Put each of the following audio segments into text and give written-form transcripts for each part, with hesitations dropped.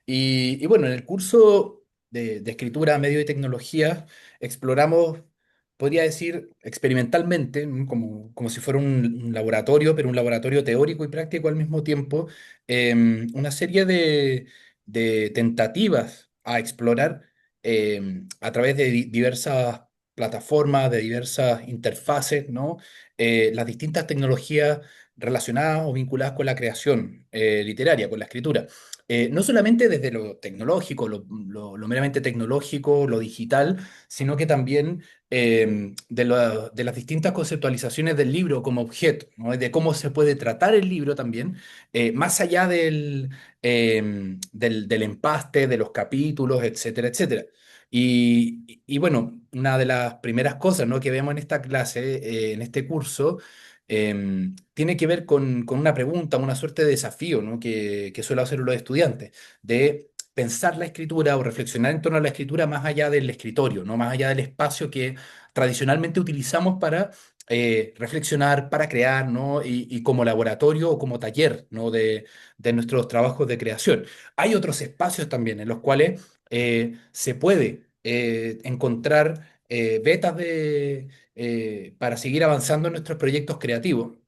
Y bueno, en el curso de escritura, medio y tecnología, exploramos, podría decir, experimentalmente, ¿no? Como si fuera un laboratorio, pero un laboratorio teórico y práctico al mismo tiempo, una serie de tentativas a explorar a través de diversas plataformas, de diversas interfaces, ¿no? Las distintas tecnologías relacionadas o vinculadas con la creación literaria, con la escritura. No solamente desde lo tecnológico, lo meramente tecnológico, lo digital, sino que también de las distintas conceptualizaciones del libro como objeto, ¿no? De cómo se puede tratar el libro también, más allá del empaste, de los capítulos, etcétera, etcétera. Y bueno, una de las primeras cosas, ¿no?, que vemos en esta clase, en este curso, tiene que ver con una pregunta, una suerte de desafío, ¿no?, que suelo hacer los estudiantes, de pensar la escritura o reflexionar en torno a la escritura más allá del escritorio, ¿no?, más allá del espacio que tradicionalmente utilizamos para reflexionar, para crear, ¿no?, y como laboratorio o como taller, ¿no?, de nuestros trabajos de creación. Hay otros espacios también en los cuales se puede encontrar vetas para seguir avanzando en nuestros proyectos creativos.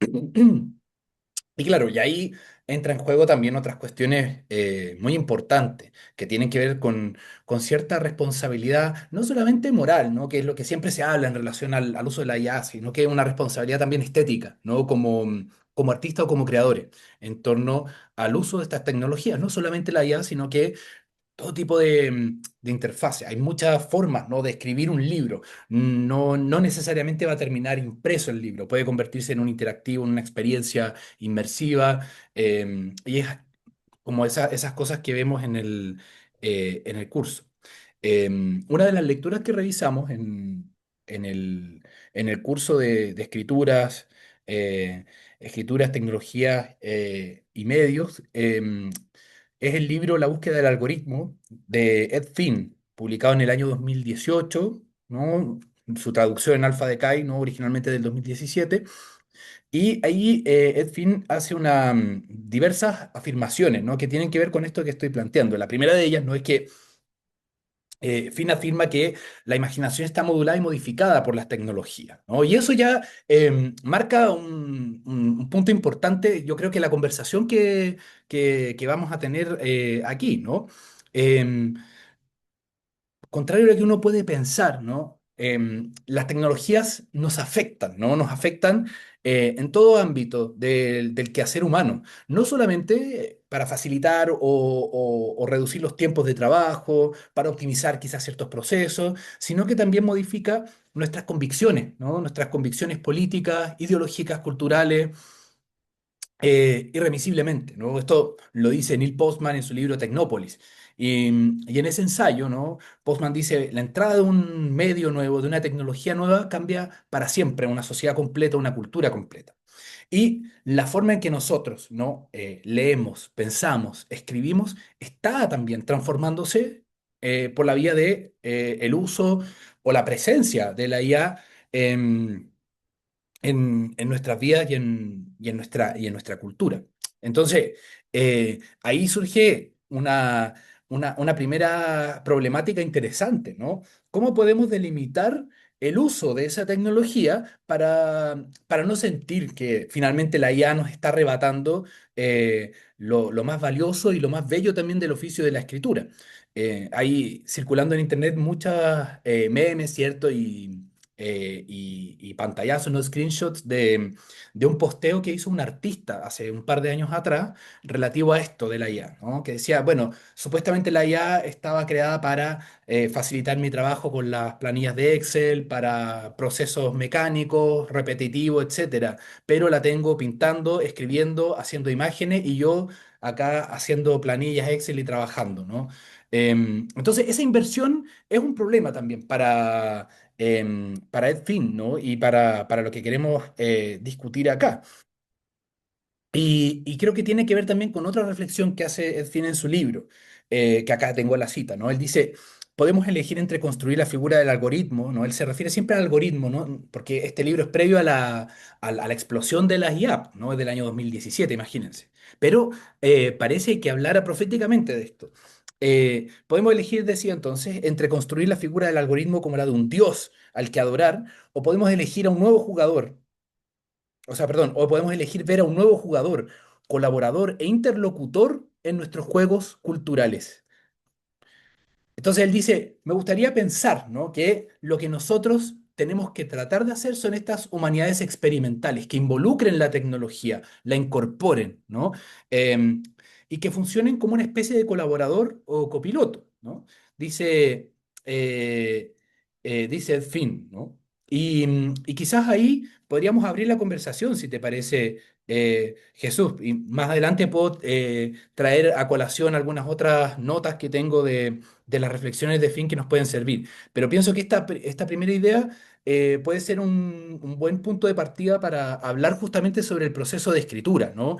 Y claro, y ahí entra en juego también otras cuestiones muy importantes que tienen que ver con cierta responsabilidad, no solamente moral, ¿no?, que es lo que siempre se habla en relación al uso de la IA, sino que una responsabilidad también estética, ¿no?, como artistas o como creadores, en torno al uso de estas tecnologías, no solamente la IA, sino que todo tipo de interfase. Hay muchas formas, ¿no?, de escribir un libro. No necesariamente va a terminar impreso el libro. Puede convertirse en un interactivo, en una experiencia inmersiva. Y es como esas cosas que vemos en el curso. Una de las lecturas que revisamos en en el curso de escrituras, tecnologías y medios, es el libro La búsqueda del algoritmo de Ed Finn, publicado en el año 2018, ¿no? Su traducción en Alpha Decay, ¿no?, originalmente del 2017. Y ahí Ed Finn hace diversas afirmaciones, ¿no?, que tienen que ver con esto que estoy planteando. La primera de ellas no es que Finn afirma que la imaginación está modulada y modificada por las tecnologías, ¿no? Y eso ya marca un punto importante, yo creo que la conversación que vamos a tener aquí, ¿no? Em, Contrario a lo que uno puede pensar, ¿no? Las tecnologías nos afectan, ¿no? Nos afectan en todo ámbito del quehacer humano, no solamente para facilitar o reducir los tiempos de trabajo, para optimizar quizás ciertos procesos, sino que también modifica nuestras convicciones, ¿no? Nuestras convicciones políticas, ideológicas, culturales, irremisiblemente, ¿no? Esto lo dice Neil Postman en su libro Tecnópolis. Y en ese ensayo, ¿no?, Postman dice, la entrada de un medio nuevo, de una tecnología nueva, cambia para siempre una sociedad completa, una cultura completa. Y la forma en que nosotros, ¿no?, leemos, pensamos, escribimos, está también transformándose por la vía de el uso o la presencia de la IA en nuestras vidas y en nuestra cultura. Entonces, ahí surge una primera problemática interesante, ¿no? ¿Cómo podemos delimitar el uso de esa tecnología para no sentir que finalmente la IA nos está arrebatando lo más valioso y lo más bello también del oficio de la escritura? Hay circulando en internet muchas memes, ¿cierto? Y pantallazos, ¿no?, screenshots de un posteo que hizo un artista hace un par de años atrás relativo a esto de la IA, ¿no? Que decía, bueno, supuestamente la IA estaba creada para facilitar mi trabajo con las planillas de Excel, para procesos mecánicos, repetitivos, etcétera, pero la tengo pintando, escribiendo, haciendo imágenes y yo acá haciendo planillas Excel y trabajando, ¿no? Entonces, esa inversión es un problema también para Ed Finn, ¿no? Y para lo que queremos discutir acá. Y creo que tiene que ver también con otra reflexión que hace Ed Finn en su libro, que acá tengo la cita, ¿no? Él dice, podemos elegir entre construir la figura del algoritmo, ¿no? Él se refiere siempre al algoritmo, ¿no? Porque este libro es previo a la explosión de las IA, ¿no? Es del año 2017, imagínense. Pero parece que hablara proféticamente de esto. Podemos elegir, decía entonces, entre construir la figura del algoritmo como la de un dios al que adorar, o podemos elegir a un nuevo jugador, o sea, perdón, o podemos elegir ver a un nuevo jugador, colaborador e interlocutor en nuestros juegos culturales. Entonces él dice, me gustaría pensar, ¿no? Que lo que nosotros tenemos que tratar de hacer son estas humanidades experimentales, que involucren la tecnología, la incorporen, ¿no? Em, y que funcionen como una especie de colaborador o copiloto, ¿no? Dice, dice Ed Finn, ¿no? Y quizás ahí podríamos abrir la conversación, si te parece, Jesús. Y más adelante puedo traer a colación algunas otras notas que tengo de las reflexiones de Finn que nos pueden servir. Pero pienso que esta primera idea puede ser un buen punto de partida para hablar justamente sobre el proceso de escritura, ¿no?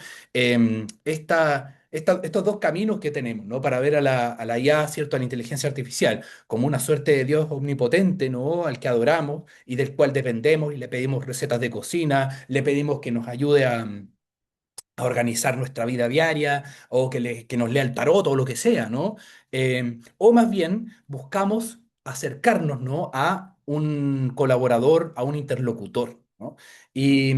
Estos dos caminos que tenemos, ¿no? Para ver a la IA, ¿cierto? A la inteligencia artificial, como una suerte de Dios omnipotente, ¿no? Al que adoramos y del cual dependemos y le pedimos recetas de cocina, le pedimos que nos ayude a organizar nuestra vida diaria o que nos lea el tarot o lo que sea, ¿no? O más bien buscamos acercarnos, ¿no? A un colaborador, a un interlocutor, ¿no? Y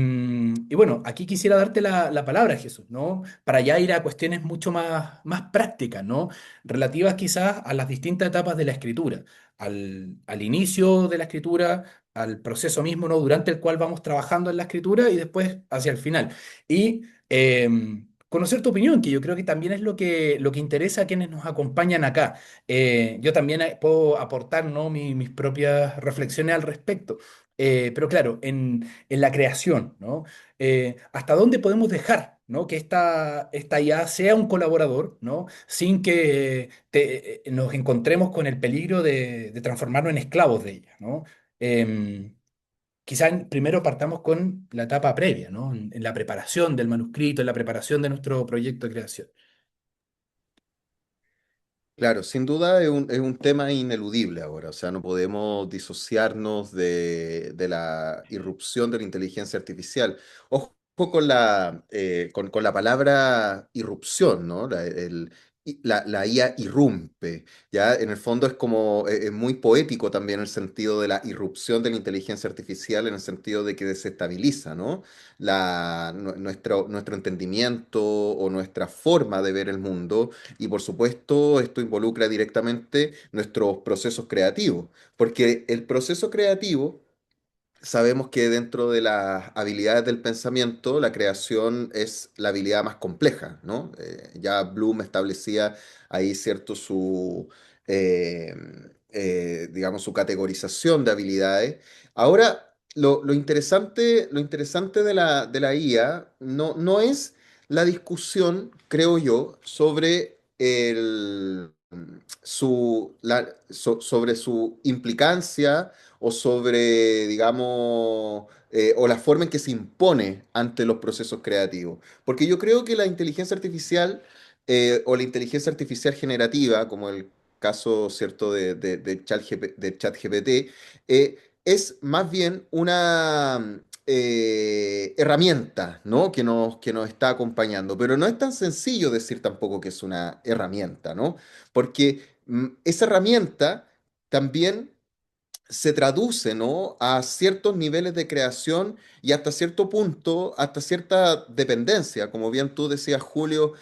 bueno, aquí quisiera darte la palabra, Jesús, ¿no? Para ya ir a cuestiones mucho más prácticas, ¿no? Relativas quizás a las distintas etapas de la escritura, al inicio de la escritura, al proceso mismo, ¿no? Durante el cual vamos trabajando en la escritura y después hacia el final. Y conocer tu opinión, que yo creo que también es lo que interesa a quienes nos acompañan acá. Yo también puedo aportar, ¿no? Mis propias reflexiones al respecto. Pero claro, en la creación, ¿no? ¿Hasta dónde podemos dejar, ¿no? Que esta IA sea un colaborador, ¿no? Sin que nos encontremos con el peligro de transformarnos en esclavos de ella, ¿no? Quizás primero partamos con la etapa previa, ¿no? En la preparación del manuscrito, en la preparación de nuestro proyecto de creación. Claro, sin duda es un tema ineludible ahora, o sea, no podemos disociarnos de la irrupción de la inteligencia artificial. Ojo con la palabra irrupción, ¿no? La IA irrumpe, ¿ya? En el fondo es como, es muy poético también el sentido de la irrupción de la inteligencia artificial en el sentido de que desestabiliza, ¿no? Nuestro entendimiento o nuestra forma de ver el mundo y por supuesto, esto involucra directamente nuestros procesos creativos, porque el proceso creativo, sabemos que dentro de las habilidades del pensamiento, la creación es la habilidad más compleja, ¿no? Ya Bloom establecía ahí, ¿cierto?, eh, digamos, su categorización de habilidades. Ahora, lo interesante de la IA no es la discusión, creo yo, sobre sobre su implicancia o sobre, digamos, o la forma en que se impone ante los procesos creativos. Porque yo creo que la inteligencia artificial o la inteligencia artificial generativa, como el caso, ¿cierto?, de ChatGPT, es más bien una herramienta, ¿no? Que nos está acompañando. Pero no es tan sencillo decir tampoco que es una herramienta, ¿no? Porque esa herramienta también se traduce, ¿no? A ciertos niveles de creación y hasta cierto punto, hasta cierta dependencia, como bien tú decías, Julio,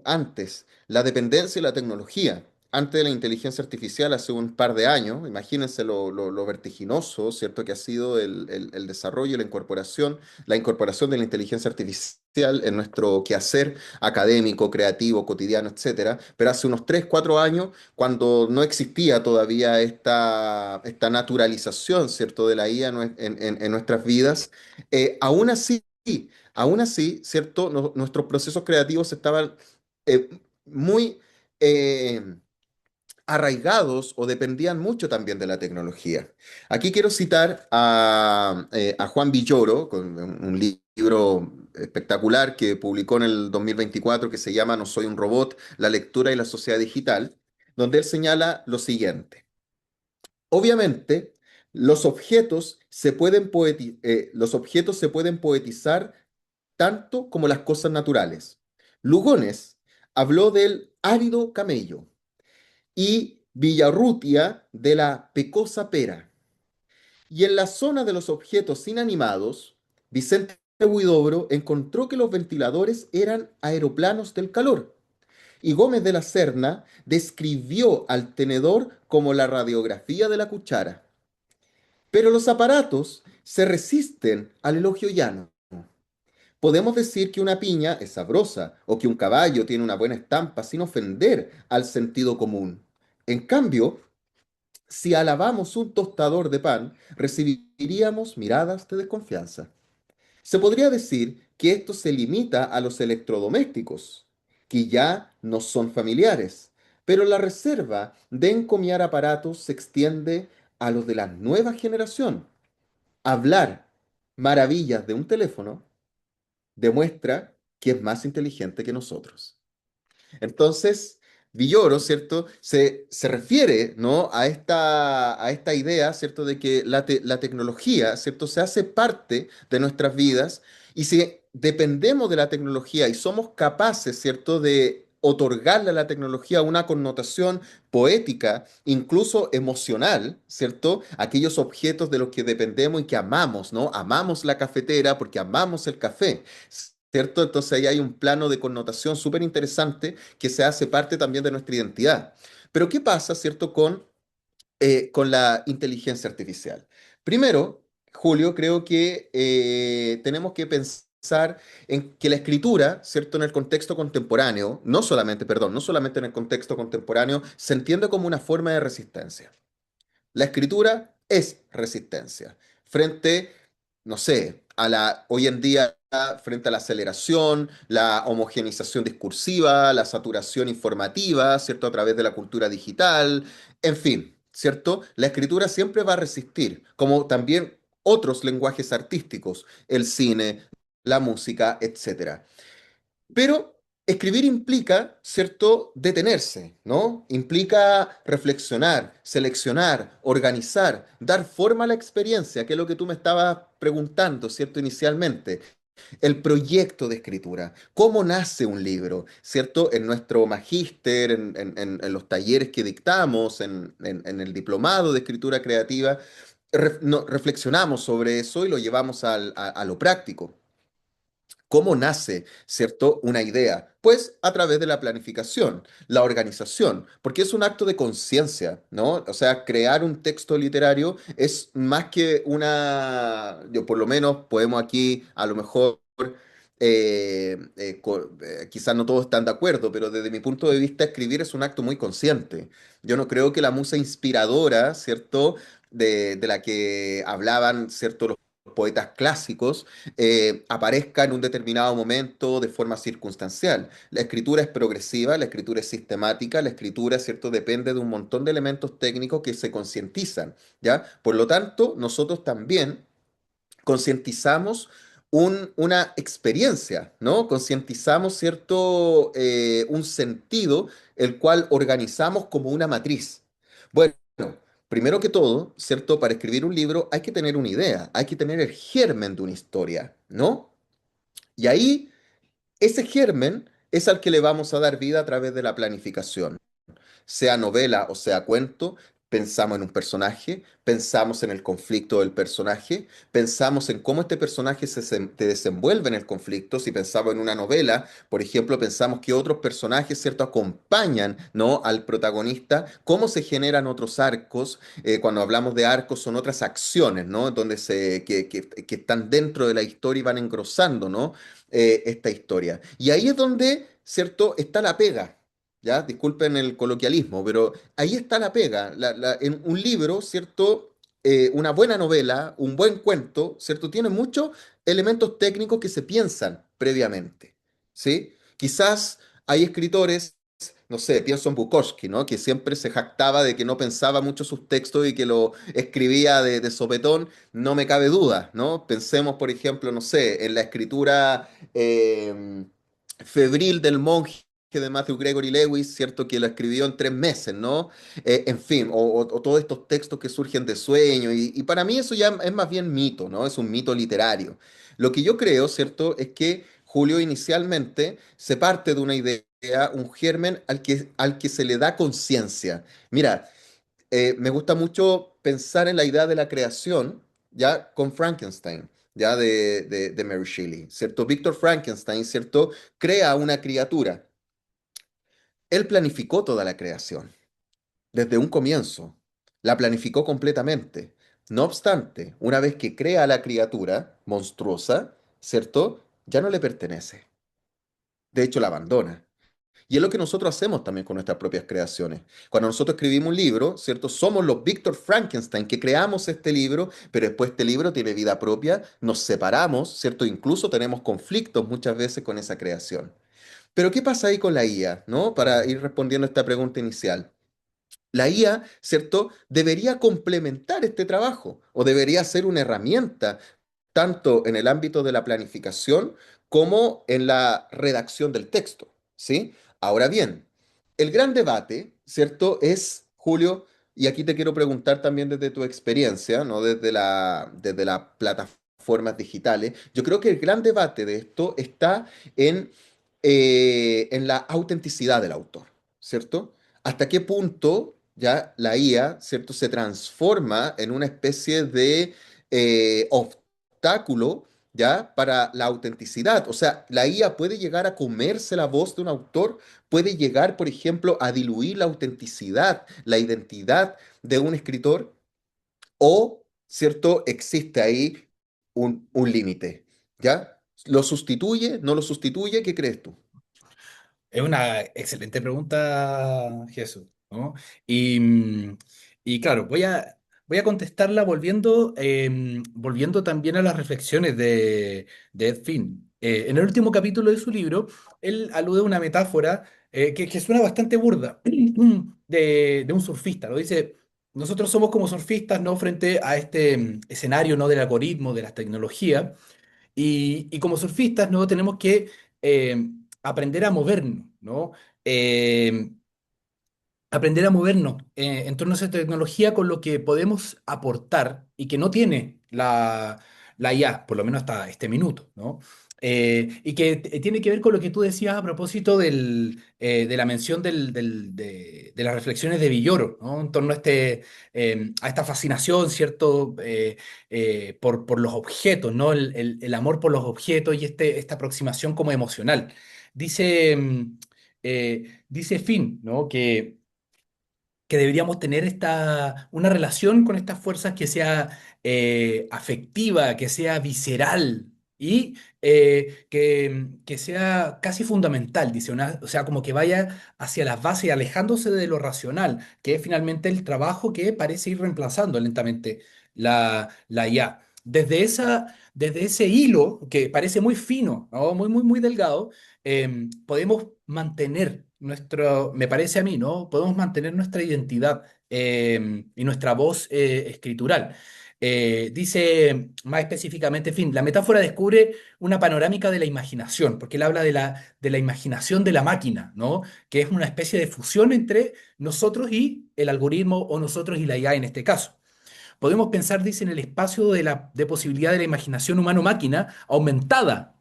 antes, la dependencia y la tecnología. Antes de la inteligencia artificial, hace un par de años, imagínense lo vertiginoso, ¿cierto? Que ha sido el desarrollo y la incorporación de la inteligencia artificial en nuestro quehacer académico, creativo, cotidiano, etcétera. Pero hace unos 3 4 años cuando no existía todavía esta naturalización, ¿cierto?, de la IA en nuestras vidas, aún así, aún así, ¿cierto?, nuestros procesos creativos estaban eh, muy arraigados o dependían mucho también de la tecnología. Aquí quiero citar a Juan Villoro, con un libro espectacular que publicó en el 2024 que se llama No soy un robot, la lectura y la sociedad digital, donde él señala lo siguiente. Obviamente, los objetos se pueden poetizar tanto como las cosas naturales. Lugones habló del árido camello y Villarrutia de la pecosa pera. Y en la zona de los objetos inanimados, Vicente Huidobro encontró que los ventiladores eran aeroplanos del calor. Y Gómez de la Serna describió al tenedor como la radiografía de la cuchara. Pero los aparatos se resisten al elogio llano. Podemos decir que una piña es sabrosa o que un caballo tiene una buena estampa sin ofender al sentido común. En cambio, si alabamos un tostador de pan, recibiríamos miradas de desconfianza. Se podría decir que esto se limita a los electrodomésticos, que ya no son familiares, pero la reserva de encomiar aparatos se extiende a los de la nueva generación. Hablar maravillas de un teléfono demuestra que es más inteligente que nosotros. Entonces, Villoro, ¿cierto? Se refiere, ¿no? A esta idea, ¿cierto? De que la tecnología, ¿cierto? Se hace parte de nuestras vidas y si dependemos de la tecnología y somos capaces, ¿cierto? De otorgarle a la tecnología una connotación poética, incluso emocional, ¿cierto? Aquellos objetos de los que dependemos y que amamos, ¿no? Amamos la cafetera porque amamos el café. ¿Cierto? Entonces ahí hay un plano de connotación súper interesante que se hace parte también de nuestra identidad. Pero ¿qué pasa, cierto, con la inteligencia artificial? Primero, Julio, creo que tenemos que pensar en que la escritura, ¿cierto? En el contexto contemporáneo, no solamente, perdón, no solamente en el contexto contemporáneo, se entiende como una forma de resistencia. La escritura es resistencia frente, no sé, hoy en día, frente a la aceleración, la homogeneización discursiva, la saturación informativa, ¿cierto? A través de la cultura digital, en fin, ¿cierto? La escritura siempre va a resistir, como también otros lenguajes artísticos, el cine, la música, etcétera. Pero escribir implica, ¿cierto?, detenerse, ¿no? Implica reflexionar, seleccionar, organizar, dar forma a la experiencia, que es lo que tú me estabas preguntando, ¿cierto?, inicialmente. El proyecto de escritura, cómo nace un libro, ¿cierto? En nuestro magíster, en los talleres que dictamos, en el diplomado de escritura creativa, reflexionamos sobre eso y lo llevamos a lo práctico. ¿Cómo nace, cierto, una idea? Pues a través de la planificación, la organización, porque es un acto de conciencia, ¿no? O sea, crear un texto literario es más que yo por lo menos podemos aquí a lo mejor quizás no todos están de acuerdo, pero desde mi punto de vista, escribir es un acto muy consciente. Yo no creo que la musa inspiradora, ¿cierto? De la que hablaban, ¿cierto? Los poetas clásicos, aparezca en un determinado momento de forma circunstancial. La escritura es progresiva, la escritura es sistemática, la escritura, ¿cierto? Depende de un montón de elementos técnicos que se concientizan, ¿ya? Por lo tanto, nosotros también concientizamos una experiencia, ¿no? Concientizamos cierto un sentido, el cual organizamos como una matriz. Bueno, primero que todo, ¿cierto? Para escribir un libro hay que tener una idea, hay que tener el germen de una historia, ¿no? Y ahí, ese germen es al que le vamos a dar vida a través de la planificación, sea novela o sea cuento, pensamos en un personaje, pensamos en el conflicto del personaje, pensamos en cómo este personaje se desenvuelve en el conflicto. Si pensamos en una novela, por ejemplo, pensamos que otros personajes, ¿cierto?, acompañan, ¿no?, al protagonista, cómo se generan otros arcos. Cuando hablamos de arcos son otras acciones, ¿no?, donde que están dentro de la historia y van engrosando, ¿no?, esta historia. Y ahí es donde, ¿cierto?, está la pega. ¿Ya? Disculpen el coloquialismo, pero ahí está la pega. En un libro, ¿cierto? Una buena novela, un buen cuento, ¿cierto? Tiene muchos elementos técnicos que se piensan previamente, ¿sí? Quizás hay escritores, no sé, pienso en Bukowski, ¿no? Que siempre se jactaba de que no pensaba mucho sus textos y que lo escribía de sopetón, no me cabe duda, ¿no? Pensemos, por ejemplo, no sé, en la escritura febril del monje que de Matthew Gregory Lewis, ¿cierto? Que lo escribió en 3 meses, ¿no? En fin, o todos estos textos que surgen de sueño, y para mí eso ya es más bien mito, ¿no? Es un mito literario. Lo que yo creo, ¿cierto? Es que Julio inicialmente se parte de una idea, un germen al que se le da conciencia. Mira, me gusta mucho pensar en la idea de la creación, ya con Frankenstein, ya de Mary Shelley, ¿cierto? Víctor Frankenstein, ¿cierto? Crea una criatura. Él planificó toda la creación, desde un comienzo. La planificó completamente. No obstante, una vez que crea a la criatura monstruosa, ¿cierto? Ya no le pertenece. De hecho, la abandona. Y es lo que nosotros hacemos también con nuestras propias creaciones. Cuando nosotros escribimos un libro, ¿cierto? Somos los Víctor Frankenstein que creamos este libro, pero después este libro tiene vida propia, nos separamos, ¿cierto? Incluso tenemos conflictos muchas veces con esa creación. Pero ¿qué pasa ahí con la IA, ¿no? Para ir respondiendo a esta pregunta inicial. La IA, ¿cierto? Debería complementar este trabajo o debería ser una herramienta tanto en el ámbito de la planificación como en la redacción del texto, ¿sí? Ahora bien, el gran debate, ¿cierto? Es, Julio, y aquí te quiero preguntar también desde tu experiencia, ¿no? Desde las plataformas digitales, yo creo que el gran debate de esto está en la autenticidad del autor, ¿cierto? ¿Hasta qué punto ya la IA, ¿cierto? Se transforma en una especie de obstáculo, ¿ya? Para la autenticidad. O sea, la IA puede llegar a comerse la voz de un autor, puede llegar, por ejemplo, a diluir la autenticidad, la identidad de un escritor, o, ¿cierto? Existe ahí un límite, ¿ya? ¿Lo sustituye? ¿No lo sustituye? ¿Qué crees tú? Es una excelente pregunta, Jesús, ¿no? Y claro, voy a contestarla volviendo también a las reflexiones de Ed Finn. En el último capítulo de su libro, él alude a una metáfora que suena bastante burda de un surfista. Lo dice, nosotros somos como surfistas, ¿no? Frente a este escenario, ¿no? Del algoritmo, de la tecnología. Y como surfistas, ¿no? Tenemos que aprender a movernos, ¿no? Eh, aprender a movernos en torno a esa tecnología con lo que podemos aportar y que no tiene la IA, por lo menos hasta este minuto, ¿no? Y que tiene que ver con lo que tú decías a propósito de la mención de las reflexiones de Villoro, ¿no? En torno a esta fascinación, ¿cierto? Por los objetos, ¿no? El amor por los objetos y esta aproximación como emocional. Dice Finn, ¿no? Que deberíamos tener una relación con estas fuerzas que sea afectiva, que sea visceral y que sea casi fundamental, dice, o sea, como que vaya hacia las bases, alejándose de lo racional, que es finalmente el trabajo que parece ir reemplazando lentamente la IA. Desde ese hilo, que parece muy fino, ¿no? Muy, muy, muy delgado, podemos mantener me parece a mí, ¿no? Podemos mantener nuestra identidad y nuestra voz escritural. Dice más específicamente, en fin, la metáfora descubre una panorámica de la imaginación, porque él habla de la imaginación de la máquina, ¿no? Que es una especie de fusión entre nosotros y el algoritmo o nosotros y la IA en este caso. Podemos pensar, dice, en el espacio de posibilidad de la imaginación humano-máquina aumentada,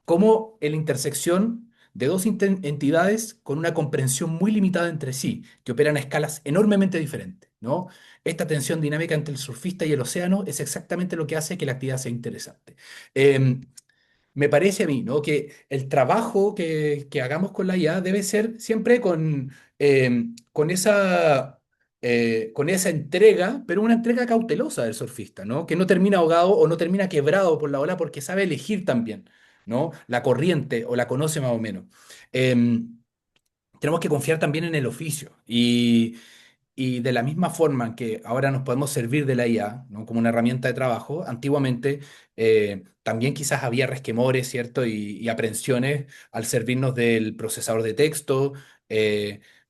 como en la intersección de dos entidades con una comprensión muy limitada entre sí, que operan a escalas enormemente diferentes, ¿no? Esta tensión dinámica entre el surfista y el océano es exactamente lo que hace que la actividad sea interesante. Eh, Me parece a mí, ¿no? Que el trabajo que hagamos con la IA debe ser siempre con esa entrega, pero una entrega cautelosa del surfista, ¿no? Que no termina ahogado o no termina quebrado por la ola porque sabe elegir también, ¿no? La corriente o la conoce más o menos. Tenemos que confiar también en el oficio y de la misma forma en que ahora nos podemos servir de la IA, ¿no? Como una herramienta de trabajo, antiguamente también quizás había resquemores, ¿cierto? Y aprensiones al servirnos del procesador de texto,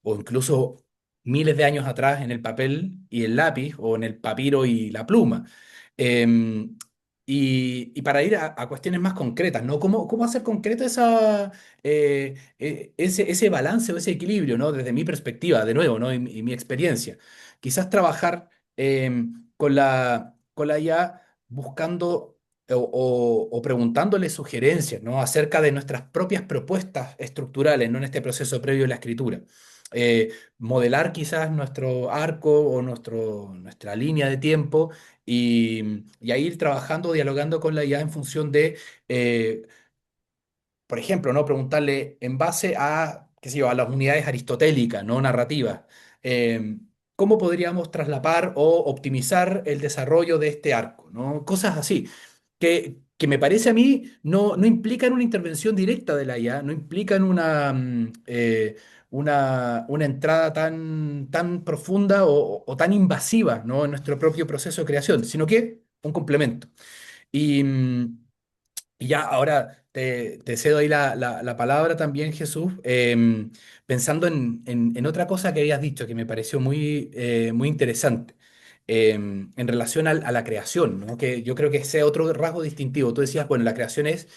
o incluso miles de años atrás en el papel y el lápiz, o en el papiro y la pluma. Em, Y para ir a cuestiones más concretas, ¿no? ¿Cómo hacer concreto ese balance o ese equilibrio, ¿no? Desde mi perspectiva, de nuevo, ¿no? Y mi experiencia. Quizás trabajar con la IA buscando o preguntándole sugerencias, ¿no? Acerca de nuestras propias propuestas estructurales, ¿no? En este proceso previo a la escritura. Modelar quizás nuestro arco o nuestra línea de tiempo y a ir trabajando, dialogando con la IA en función de, eh, por ejemplo, ¿no? Preguntarle en base a, qué sé yo, a las unidades aristotélicas, no narrativas, eh, ¿cómo podríamos traslapar o optimizar el desarrollo de este arco, ¿no? Cosas así, que me parece a mí no implican una intervención directa de la IA, no implican una entrada tan profunda o tan invasiva, ¿no? En nuestro propio proceso de creación, sino que un complemento. Y, y ya ahora te cedo ahí la palabra también, Jesús, pensando en otra cosa que habías dicho que me pareció muy interesante, en relación a la creación, ¿no? Que yo creo que ese otro rasgo distintivo. Tú decías, bueno, la creación es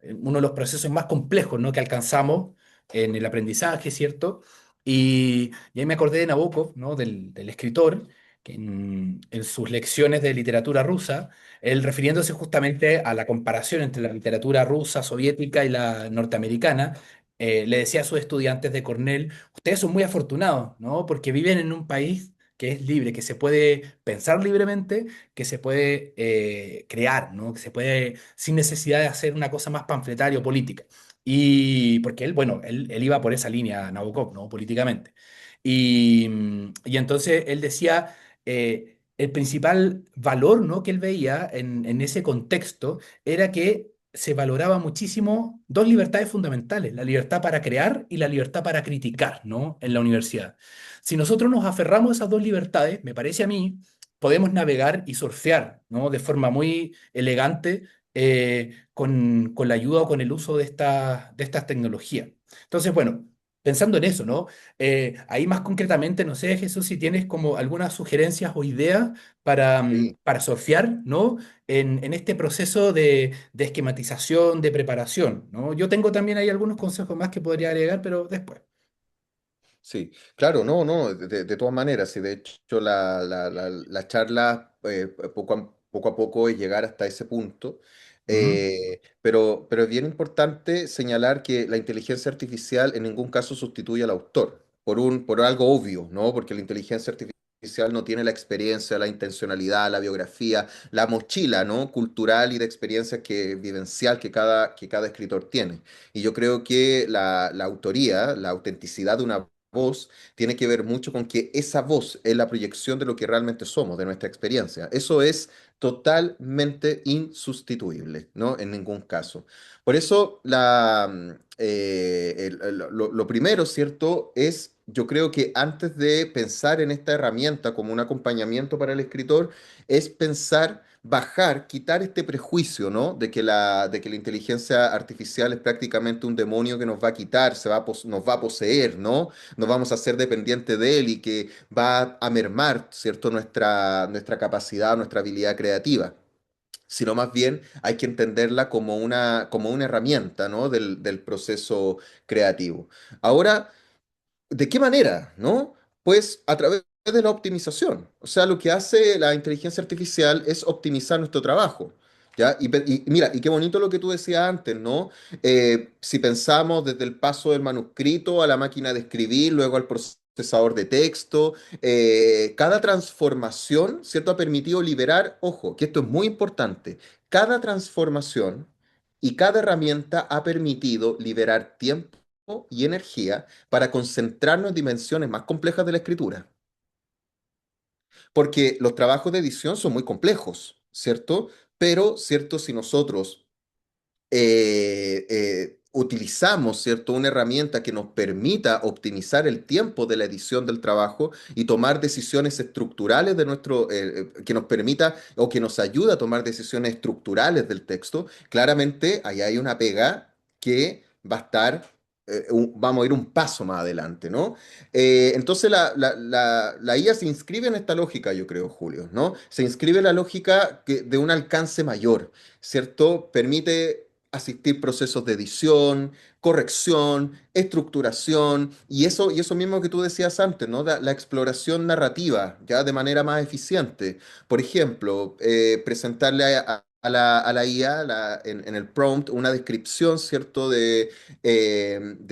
uno de los procesos más complejos, ¿no? Que alcanzamos en el aprendizaje, ¿cierto? Y ahí me acordé de Nabokov, ¿no? Del escritor, que en sus lecciones de literatura rusa, él refiriéndose justamente a la comparación entre la literatura rusa, soviética y la norteamericana, le decía a sus estudiantes de Cornell, ustedes son muy afortunados, ¿no? Porque viven en un país que es libre, que se puede pensar libremente, que se puede crear, ¿no? Que se puede, sin necesidad de hacer una cosa más panfletaria o política. Y porque él, bueno, él iba por esa línea, Nabokov, ¿no? Políticamente. Y entonces él decía, el principal valor, ¿no? que él veía en ese contexto era que se valoraba muchísimo dos libertades fundamentales, la libertad para crear y la libertad para criticar, ¿no? En la universidad. Si nosotros nos aferramos a esas dos libertades, me parece a mí, podemos navegar y surfear, ¿no? De forma muy elegante con la ayuda o con el uso de estas tecnologías. Entonces, bueno, pensando en eso, ¿no? Ahí más concretamente, no sé, Jesús, si tienes como algunas sugerencias o ideas Sí. para surfear, ¿no? En este proceso de esquematización, de preparación, ¿no? Yo tengo también ahí algunos consejos más que podría agregar, pero después. Sí, claro, no, no, de todas maneras, y de hecho la charla poco a poco es llegar hasta ese punto, Ujú. pero es bien importante señalar que la inteligencia artificial en ningún caso sustituye al autor, por algo obvio, ¿no? Porque la inteligencia artificial no tiene la experiencia, la intencionalidad, la biografía, la mochila, ¿no? Cultural y de experiencia vivencial que cada escritor tiene. Y yo creo que la autoría, la autenticidad de una voz tiene que ver mucho con que esa voz es la proyección de lo que realmente somos, de nuestra experiencia. Eso es totalmente insustituible, ¿no? En ningún caso. Por eso, lo primero, ¿cierto? Es, yo creo que antes de pensar en esta herramienta como un acompañamiento para el escritor, es pensar, bajar, quitar este prejuicio, ¿no? De que la inteligencia artificial es prácticamente un demonio que nos va a quitar, nos va a poseer, ¿no? Nos vamos a hacer dependientes de él y que va a mermar, ¿cierto? Nuestra capacidad, nuestra habilidad creativa, sino más bien hay que entenderla como una herramienta, ¿no? Del proceso creativo. Ahora, ¿de qué manera, no? Pues a través de la optimización. O sea, lo que hace la inteligencia artificial es optimizar nuestro trabajo. ¿Ya? Y mira, y qué bonito lo que tú decías antes, ¿no? Si pensamos desde el paso del manuscrito a la máquina de escribir, luego al procesador de texto, cada transformación, ¿cierto? Ha permitido liberar, ojo, que esto es muy importante, cada transformación y cada herramienta ha permitido liberar tiempo y energía para concentrarnos en dimensiones más complejas de la escritura. Porque los trabajos de edición son muy complejos, ¿cierto? Pero, ¿cierto? Si nosotros utilizamos, ¿cierto? Una herramienta que nos permita optimizar el tiempo de la edición del trabajo y tomar decisiones estructurales que nos permita o que nos ayuda a tomar decisiones estructurales del texto, claramente ahí hay una pega que va a estar vamos a ir un paso más adelante, ¿no? Entonces la IA se inscribe en esta lógica, yo creo, Julio, ¿no? Se inscribe en la lógica de un alcance mayor, ¿cierto? Permite asistir procesos de edición, corrección, estructuración, y eso mismo que tú decías antes, ¿no? La exploración narrativa, ya de manera más eficiente. Por ejemplo, presentarle a la IA en el prompt una descripción, ¿cierto? De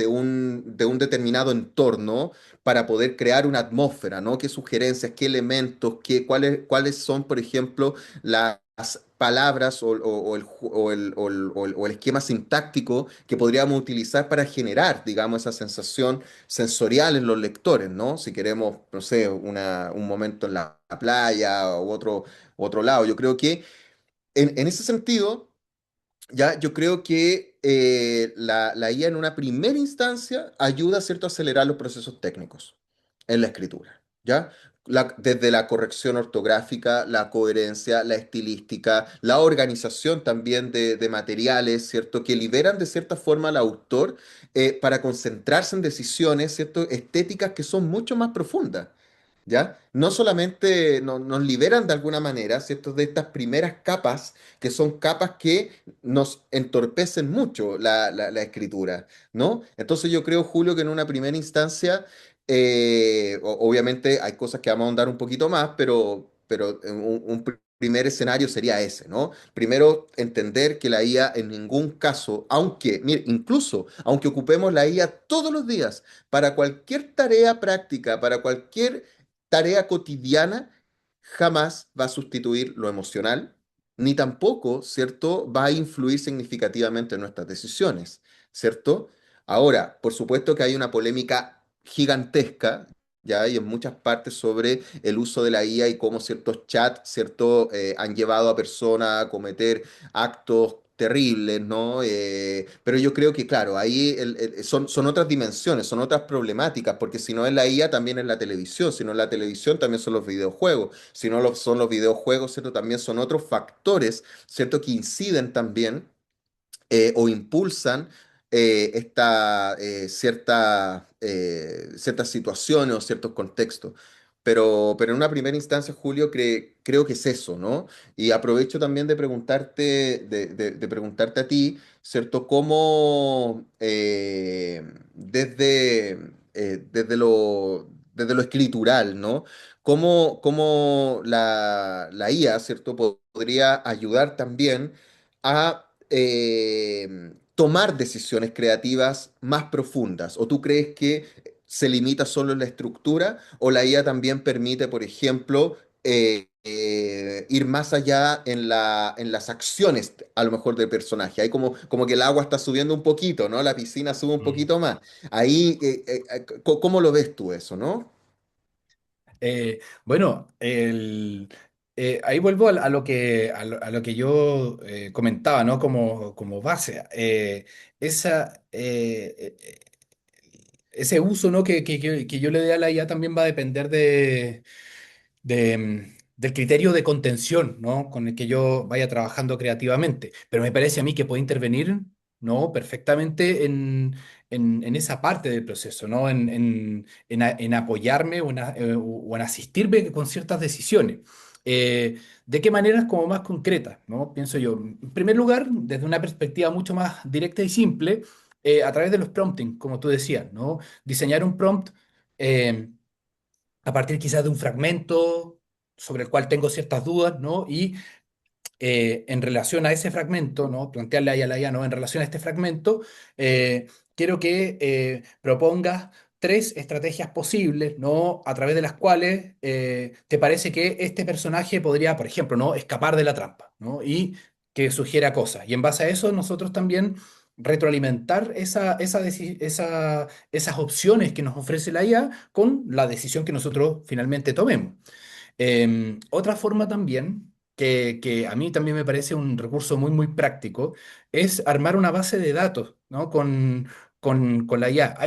un determinado entorno para poder crear una atmósfera, ¿no? ¿Qué sugerencias, qué elementos, cuáles son, por ejemplo, las palabras o el esquema sintáctico que podríamos utilizar para generar, digamos, esa sensación sensorial en los lectores, ¿no? Si queremos, no sé, un momento en la playa u otro lado. Yo creo que en ese sentido ya, yo creo que la IA en una primera instancia ayuda, ¿cierto?, a acelerar los procesos técnicos en la escritura, ¿ya? Desde la corrección ortográfica, la coherencia, la estilística, la organización también de materiales, ¿cierto?, que liberan de cierta forma al autor para concentrarse en decisiones, ¿cierto?, estéticas que son mucho más profundas. ¿Ya? No solamente nos liberan de alguna manera, ¿cierto? De estas primeras capas, que son capas que nos entorpecen mucho la escritura, ¿no? Entonces yo creo, Julio, que en una primera instancia, obviamente hay cosas que vamos a ahondar un poquito más, pero primer escenario sería ese, ¿no? Primero, entender que la IA en ningún caso, aunque, mire, incluso aunque ocupemos la IA todos los días para cualquier tarea práctica, para cualquier tarea cotidiana, jamás va a sustituir lo emocional, ni tampoco, ¿cierto?, va a influir significativamente en nuestras decisiones, ¿cierto? Ahora, por supuesto que hay una polémica gigantesca, ya hay en muchas partes sobre el uso de la IA y cómo ciertos chats, ¿cierto?, han llevado a personas a cometer actos terribles, ¿no? Pero yo creo que, claro, ahí son otras dimensiones, son otras problemáticas, porque si no es la IA, también es la televisión, si no es la televisión, también son los videojuegos, si no son los videojuegos, ¿cierto? También son otros factores, ¿cierto? Que inciden también o impulsan ciertas situaciones o ciertos contextos. Pero en una primera instancia, Julio, creo que es eso, ¿no? Y aprovecho también de preguntarte, de preguntarte a ti, ¿cierto? ¿Cómo desde lo escritural, ¿no? ¿Cómo la IA, ¿cierto? Podría ayudar también a tomar decisiones creativas más profundas? ¿O tú crees que se limita solo en la estructura o la IA también permite, por ejemplo, ir más allá en las acciones, a lo mejor, del personaje? Ahí como que el agua está subiendo un poquito, ¿no? La piscina sube un Mm. poquito más. Ahí, ¿cómo lo ves tú eso, no? Bueno, ahí vuelvo a lo que yo comentaba, ¿no? Como base. Ese uso, ¿no? Que yo le dé a la IA también va a depender del criterio de contención, ¿no? Con el que yo vaya trabajando creativamente. Pero me parece a mí que puede intervenir, ¿no? Perfectamente en esa parte del proceso, ¿no? En apoyarme o en asistirme con ciertas decisiones. ¿De qué maneras como más concretas, ¿no? Pienso yo. En primer lugar, desde una perspectiva mucho más directa y simple, a través de los prompting, como tú decías, ¿no? Diseñar un prompt. eh, a partir quizás de un fragmento sobre el cual tengo ciertas dudas, ¿no? Y en relación a ese fragmento, ¿no? Plantearle ahí a la IA, ¿no? En relación a este fragmento, quiero que propongas tres estrategias posibles, ¿no? A través de las cuales te parece que este personaje podría, por ejemplo, ¿no? Escapar de la trampa, ¿no? Y que sugiera cosas. Y en base a eso, nosotros también retroalimentar esas opciones que nos ofrece la IA con la decisión que nosotros finalmente tomemos. Otra forma también, que a mí también me parece un recurso muy, muy práctico, es armar una base de datos, ¿no? Con la IA.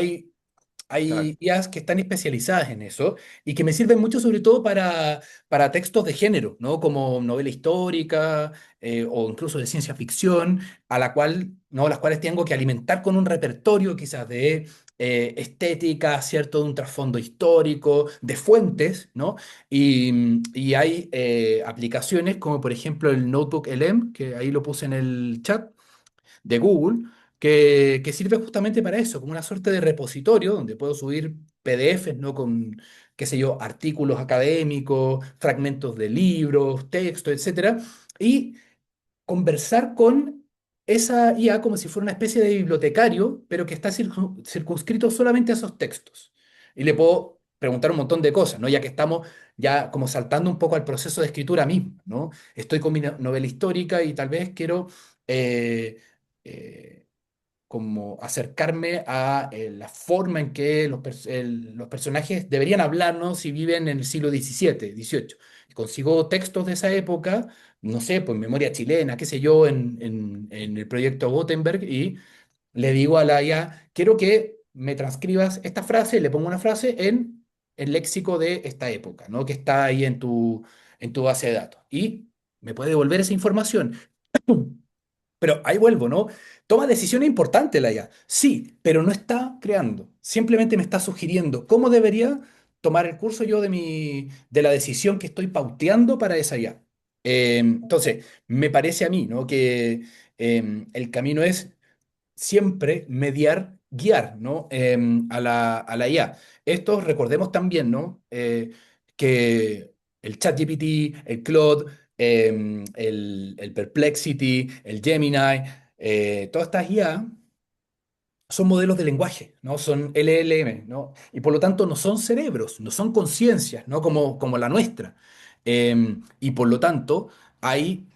Hay Claro. IAs que están especializadas en eso y que me sirven mucho sobre todo para textos de género, ¿no? Como novela histórica o incluso de ciencia ficción, a la cual, ¿no? Las cuales tengo que alimentar con un repertorio quizás de estética, ¿cierto? De un trasfondo histórico, de fuentes, ¿no? Y hay aplicaciones como por ejemplo el Notebook LM, que ahí lo puse en el chat de Google, que sirve justamente para eso, como una suerte de repositorio donde puedo subir PDFs, ¿no? Con, qué sé yo, artículos académicos, fragmentos de libros, textos, etcétera, y conversar con esa IA como si fuera una especie de bibliotecario, pero que está circunscrito solamente a esos textos. Y le puedo preguntar un montón de cosas, ¿no? Ya que estamos ya como saltando un poco al proceso de escritura mismo, ¿no? Estoy con mi novela histórica y tal vez quiero eh, eh, como acercarme a la forma en que los personajes deberían hablar, ¿no? Si viven en el siglo XVII, XVIII. Consigo textos de esa época, no sé, pues memoria chilena, qué sé yo, en el proyecto Gutenberg, y le digo a la IA, quiero que me transcribas esta frase, le pongo una frase en el léxico de esta época, ¿no? Que está ahí en tu base de datos. Y me puede devolver esa información. Pero ahí vuelvo, ¿no? Toma decisiones importantes la IA. Sí, pero no está creando. Simplemente me está sugiriendo cómo debería tomar el curso yo de la decisión que estoy pauteando para esa IA. Entonces, me parece a mí, ¿no? Que el camino es siempre mediar, guiar, ¿no? A la IA. Esto recordemos también, ¿no? Que el ChatGPT, el Claude, el Perplexity, el Gemini, todas estas IA son modelos de lenguaje, ¿no? Son LLM, ¿no? Y por lo tanto no son cerebros, no son conciencias, ¿no? Como la nuestra. Y por lo tanto hay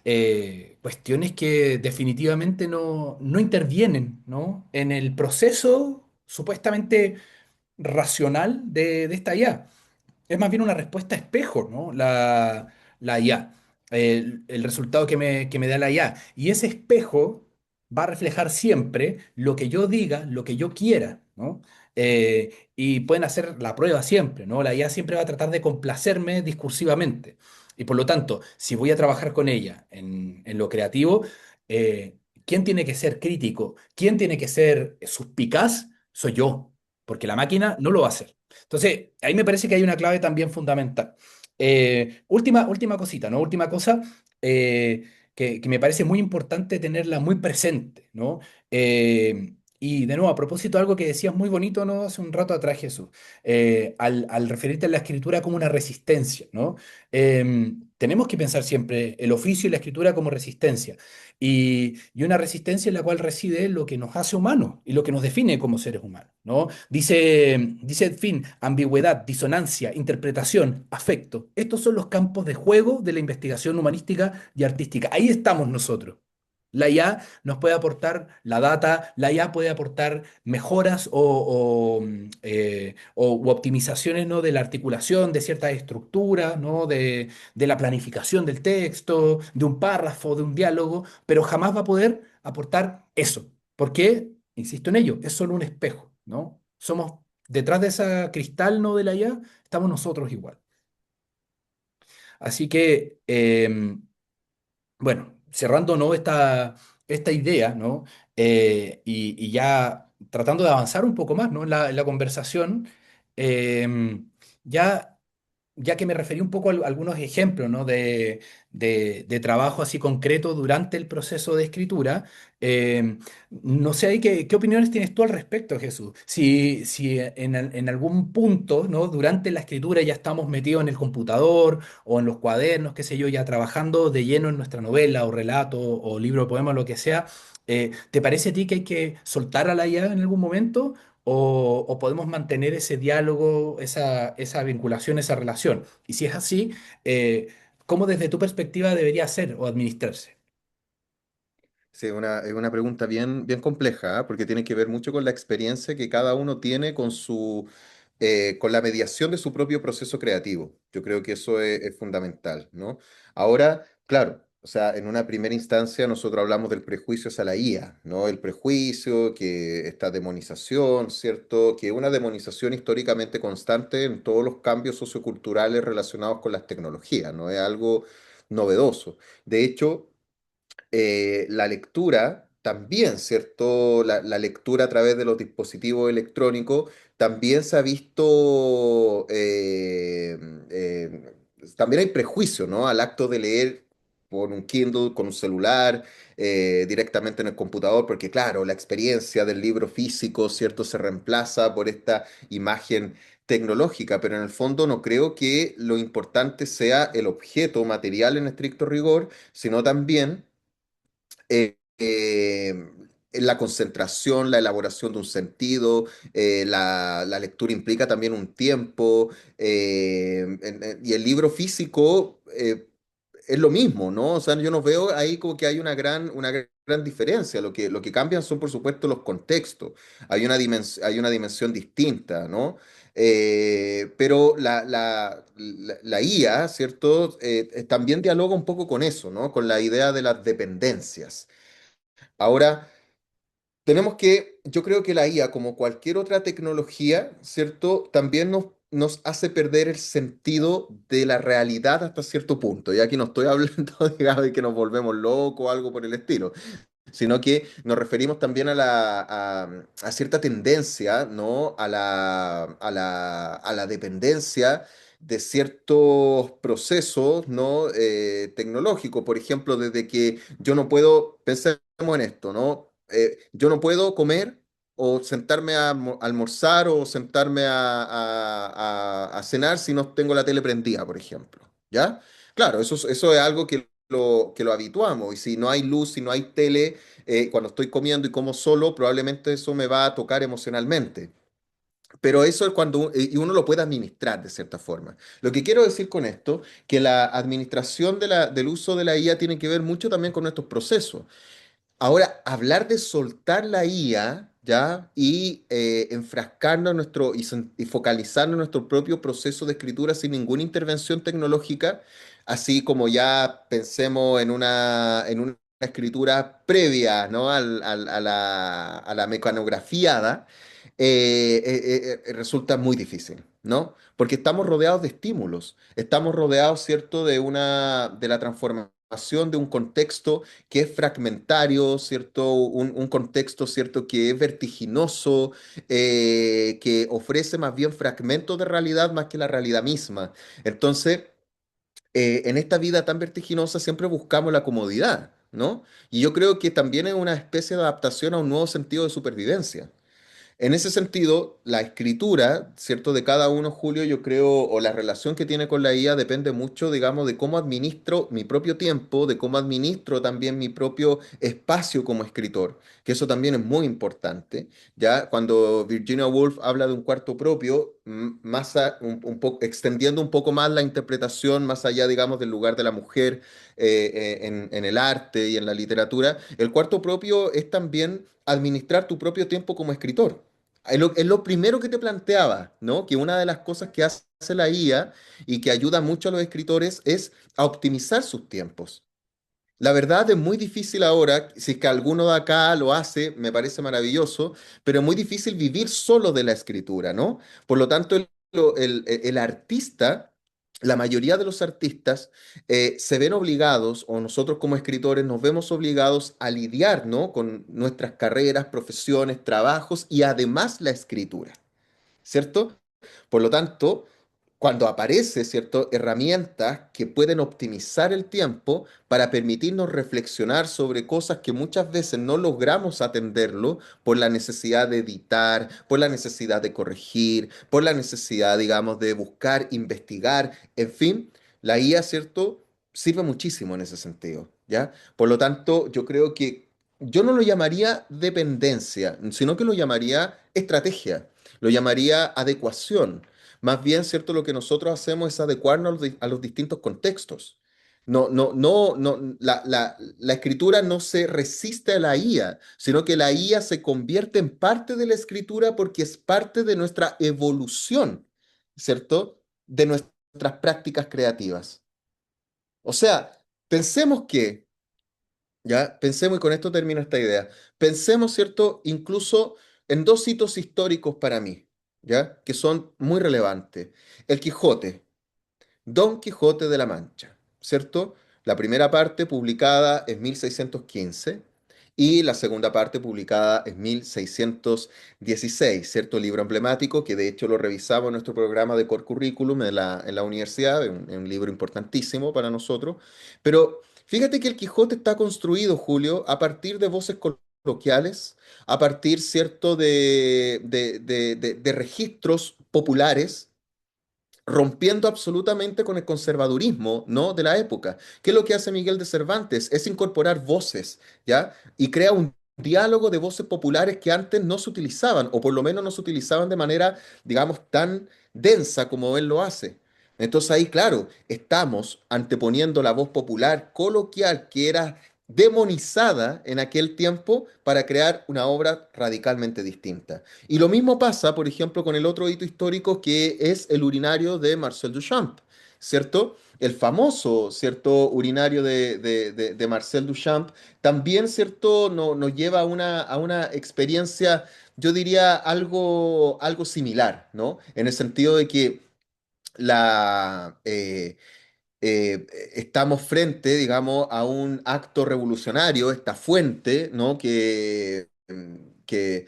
cuestiones que definitivamente no intervienen, ¿no? En el proceso supuestamente racional de esta IA. Es más bien una respuesta espejo, ¿no? La IA, el resultado que me da la IA. Y ese espejo va a reflejar siempre lo que yo diga, lo que yo quiera, ¿no? Y pueden hacer la prueba siempre, ¿no? La IA siempre va a tratar de complacerme discursivamente. Y por lo tanto, si voy a trabajar con ella en lo creativo, ¿quién tiene que ser crítico? ¿Quién tiene que ser suspicaz? Soy yo, porque la máquina no lo va a hacer. Entonces, ahí me parece que hay una clave también fundamental. Última cosita, ¿no? Última cosa que me parece muy importante tenerla muy presente, ¿no? Y de nuevo, a propósito de algo que decías muy bonito, ¿no? Hace un rato atrás, Jesús, al referirte a la escritura como una resistencia, ¿no? Tenemos que pensar siempre el oficio y la escritura como resistencia. Y una resistencia en la cual reside lo que nos hace humanos y lo que nos define como seres humanos, ¿no? Dice Finn, ambigüedad, disonancia, interpretación, afecto. Estos son los campos de juego de la investigación humanística y artística. Ahí estamos nosotros. La IA nos puede aportar la data, la IA puede aportar mejoras u optimizaciones, ¿no? De la articulación de ciertas estructuras, ¿no? De la planificación del texto, de un párrafo, de un diálogo, pero jamás va a poder aportar eso. ¿Por qué? Insisto en ello, es solo un espejo, ¿no? Somos, detrás de esa cristal, ¿no? De la IA, estamos nosotros igual. Así que, bueno, cerrando, ¿no? Esta idea, ¿no? Y ya tratando de avanzar un poco más, ¿no? En la conversación, ya ya que me referí un poco a algunos ejemplos, ¿no? De trabajo así concreto durante el proceso de escritura, eh, no sé ahí qué opiniones tienes tú al respecto, Jesús. Si en algún punto, ¿no? Durante la escritura ya estamos metidos en el computador o en los cuadernos, qué sé yo, ya trabajando de lleno en nuestra novela o relato o libro de poema, lo que sea, ¿te parece a ti que hay que soltar a la IA en algún momento? O podemos mantener ese diálogo, esa vinculación, esa relación? Y si es así, ¿cómo desde tu perspectiva debería ser o administrarse? Sí, es una pregunta bien compleja, ¿ah? Porque tiene que ver mucho con la experiencia que cada uno tiene con con la mediación de su propio proceso creativo. Yo creo que eso es fundamental, ¿no? Ahora, claro, O sea, en una primera instancia nosotros hablamos del prejuicio hacia la IA, ¿no? El prejuicio, que esta demonización, ¿cierto? Que es una demonización históricamente constante en todos los cambios socioculturales relacionados con las tecnologías, no es algo novedoso. De hecho, la lectura también, ¿cierto? La lectura a través de los dispositivos electrónicos también se ha visto, también hay prejuicio, ¿no? Al acto de leer por un Kindle, con un celular, directamente en el computador, porque claro, la experiencia del libro físico, ¿cierto? Se reemplaza por esta imagen tecnológica, pero en el fondo no creo que lo importante sea el objeto material en estricto rigor, sino también la concentración, la elaboración de un sentido, la lectura implica también un tiempo, y el libro físico es lo mismo, ¿no? O sea, yo no veo ahí como que hay una gran diferencia. Lo que cambian son, por supuesto, los contextos. Hay una dimensión distinta, ¿no? Pero la IA, ¿cierto? También dialoga un poco con eso, ¿no? Con la idea de las dependencias. Ahora, yo creo que la IA, como cualquier otra tecnología, ¿cierto? También nos hace perder el sentido de la realidad hasta cierto punto. Y aquí no estoy hablando, digamos, de que nos volvemos locos o algo por el estilo, sino que nos referimos también a cierta tendencia, ¿no? A la dependencia de ciertos procesos, ¿no? Tecnológicos. Por ejemplo, desde que yo no puedo, pensemos en esto, ¿no? Yo no puedo comer o sentarme a almorzar o sentarme a cenar si no tengo la tele prendida, por ejemplo, ¿ya? Claro, eso es algo que lo habituamos. Y si no hay luz, si no hay tele, cuando estoy comiendo y como solo, probablemente eso me va a tocar emocionalmente. Pero eso es cuando y uno lo puede administrar de cierta forma. Lo que quiero decir con esto, que la administración del uso de la IA tiene que ver mucho también con nuestros procesos. Ahora, hablar de soltar la IA, ¿ya? Y enfrascarnos en y focalizarnos en nuestro propio proceso de escritura sin ninguna intervención tecnológica, así como ya pensemos en una escritura previa, ¿no? A la mecanografiada, resulta muy difícil, ¿no? Porque estamos rodeados de estímulos, estamos rodeados, ¿cierto?, de la transformación de un contexto que es fragmentario, ¿cierto? Un contexto, ¿cierto?, que es vertiginoso, que ofrece más bien fragmentos de realidad más que la realidad misma. Entonces, en esta vida tan vertiginosa siempre buscamos la comodidad, ¿no? Y yo creo que también es una especie de adaptación a un nuevo sentido de supervivencia. En ese sentido, la escritura, ¿cierto? De cada uno, Julio, yo creo, o la relación que tiene con la IA depende mucho, digamos, de cómo administro mi propio tiempo, de cómo administro también mi propio espacio como escritor, que eso también es muy importante. Ya cuando Virginia Woolf habla de un cuarto propio, un poco, extendiendo un poco más la interpretación, más allá, digamos, del lugar de la mujer en el arte y en la literatura, el cuarto propio es también administrar tu propio tiempo como escritor. Es lo primero que te planteaba, ¿no? Que una de las cosas que hace la IA y que ayuda mucho a los escritores es a optimizar sus tiempos. La verdad es muy difícil ahora, si es que alguno de acá lo hace, me parece maravilloso, pero es muy difícil vivir solo de la escritura, ¿no? Por lo tanto, el artista, la mayoría de los artistas se ven obligados, o nosotros como escritores nos vemos obligados a lidiar, ¿no? Con nuestras carreras, profesiones, trabajos y además la escritura, ¿cierto? Por lo tanto, cuando aparece, ¿cierto? Herramientas que pueden optimizar el tiempo para permitirnos reflexionar sobre cosas que muchas veces no logramos atenderlo por la necesidad de editar, por la necesidad de corregir, por la necesidad, digamos, de buscar, investigar, en fin, la IA, ¿cierto? Sirve muchísimo en ese sentido, ¿ya? Por lo tanto, yo creo que yo no lo llamaría dependencia, sino que lo llamaría estrategia, lo llamaría adecuación. Más bien, ¿cierto? Lo que nosotros hacemos es adecuarnos a los distintos contextos. No, no, no, no, la escritura no se resiste a la IA, sino que la IA se convierte en parte de la escritura porque es parte de nuestra evolución, ¿cierto? De nuestras prácticas creativas. O sea, Pensemos que, ya, pensemos, y con esto termino esta idea, pensemos, ¿cierto? Incluso en dos hitos históricos para mí, ¿ya? Que son muy relevantes. El Quijote. Don Quijote de la Mancha, ¿cierto? La primera parte publicada en 1615 y la segunda parte publicada en 1616, ¿cierto? Libro emblemático que de hecho lo revisamos en nuestro programa de Core Curriculum en la universidad, es un libro importantísimo para nosotros. Pero fíjate que el Quijote está construido, Julio, a partir de voces coloquiales, a partir, ¿cierto?, de registros populares rompiendo absolutamente con el conservadurismo, ¿no?, de la época. ¿Qué es lo que hace Miguel de Cervantes? Es incorporar voces, ¿ya? Y crea un diálogo de voces populares que antes no se utilizaban, o por lo menos no se utilizaban de manera, digamos, tan densa como él lo hace. Entonces ahí, claro, estamos anteponiendo la voz popular coloquial que era demonizada en aquel tiempo para crear una obra radicalmente distinta. Y lo mismo pasa, por ejemplo, con el otro hito histórico que es el urinario de Marcel Duchamp, ¿cierto? El famoso, ¿cierto?, urinario de Marcel Duchamp también, ¿cierto?, nos lleva a una experiencia, yo diría, algo similar, ¿no? En el sentido de que la, estamos frente, digamos, a un acto revolucionario, esta fuente, ¿no? Que, que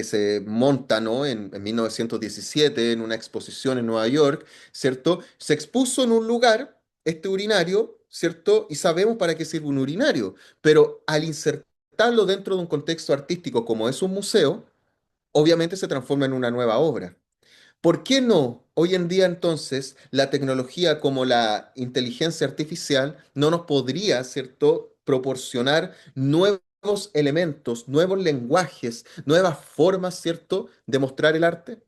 se monta, ¿no?, en 1917 en una exposición en Nueva York, ¿cierto? Se expuso en un lugar, este urinario, ¿cierto? Y sabemos para qué sirve un urinario, pero al insertarlo dentro de un contexto artístico como es un museo, obviamente se transforma en una nueva obra. ¿Por qué no hoy en día entonces la tecnología como la inteligencia artificial no nos podría, ¿cierto?, proporcionar nuevos elementos, nuevos lenguajes, nuevas formas, ¿cierto?, de mostrar el arte?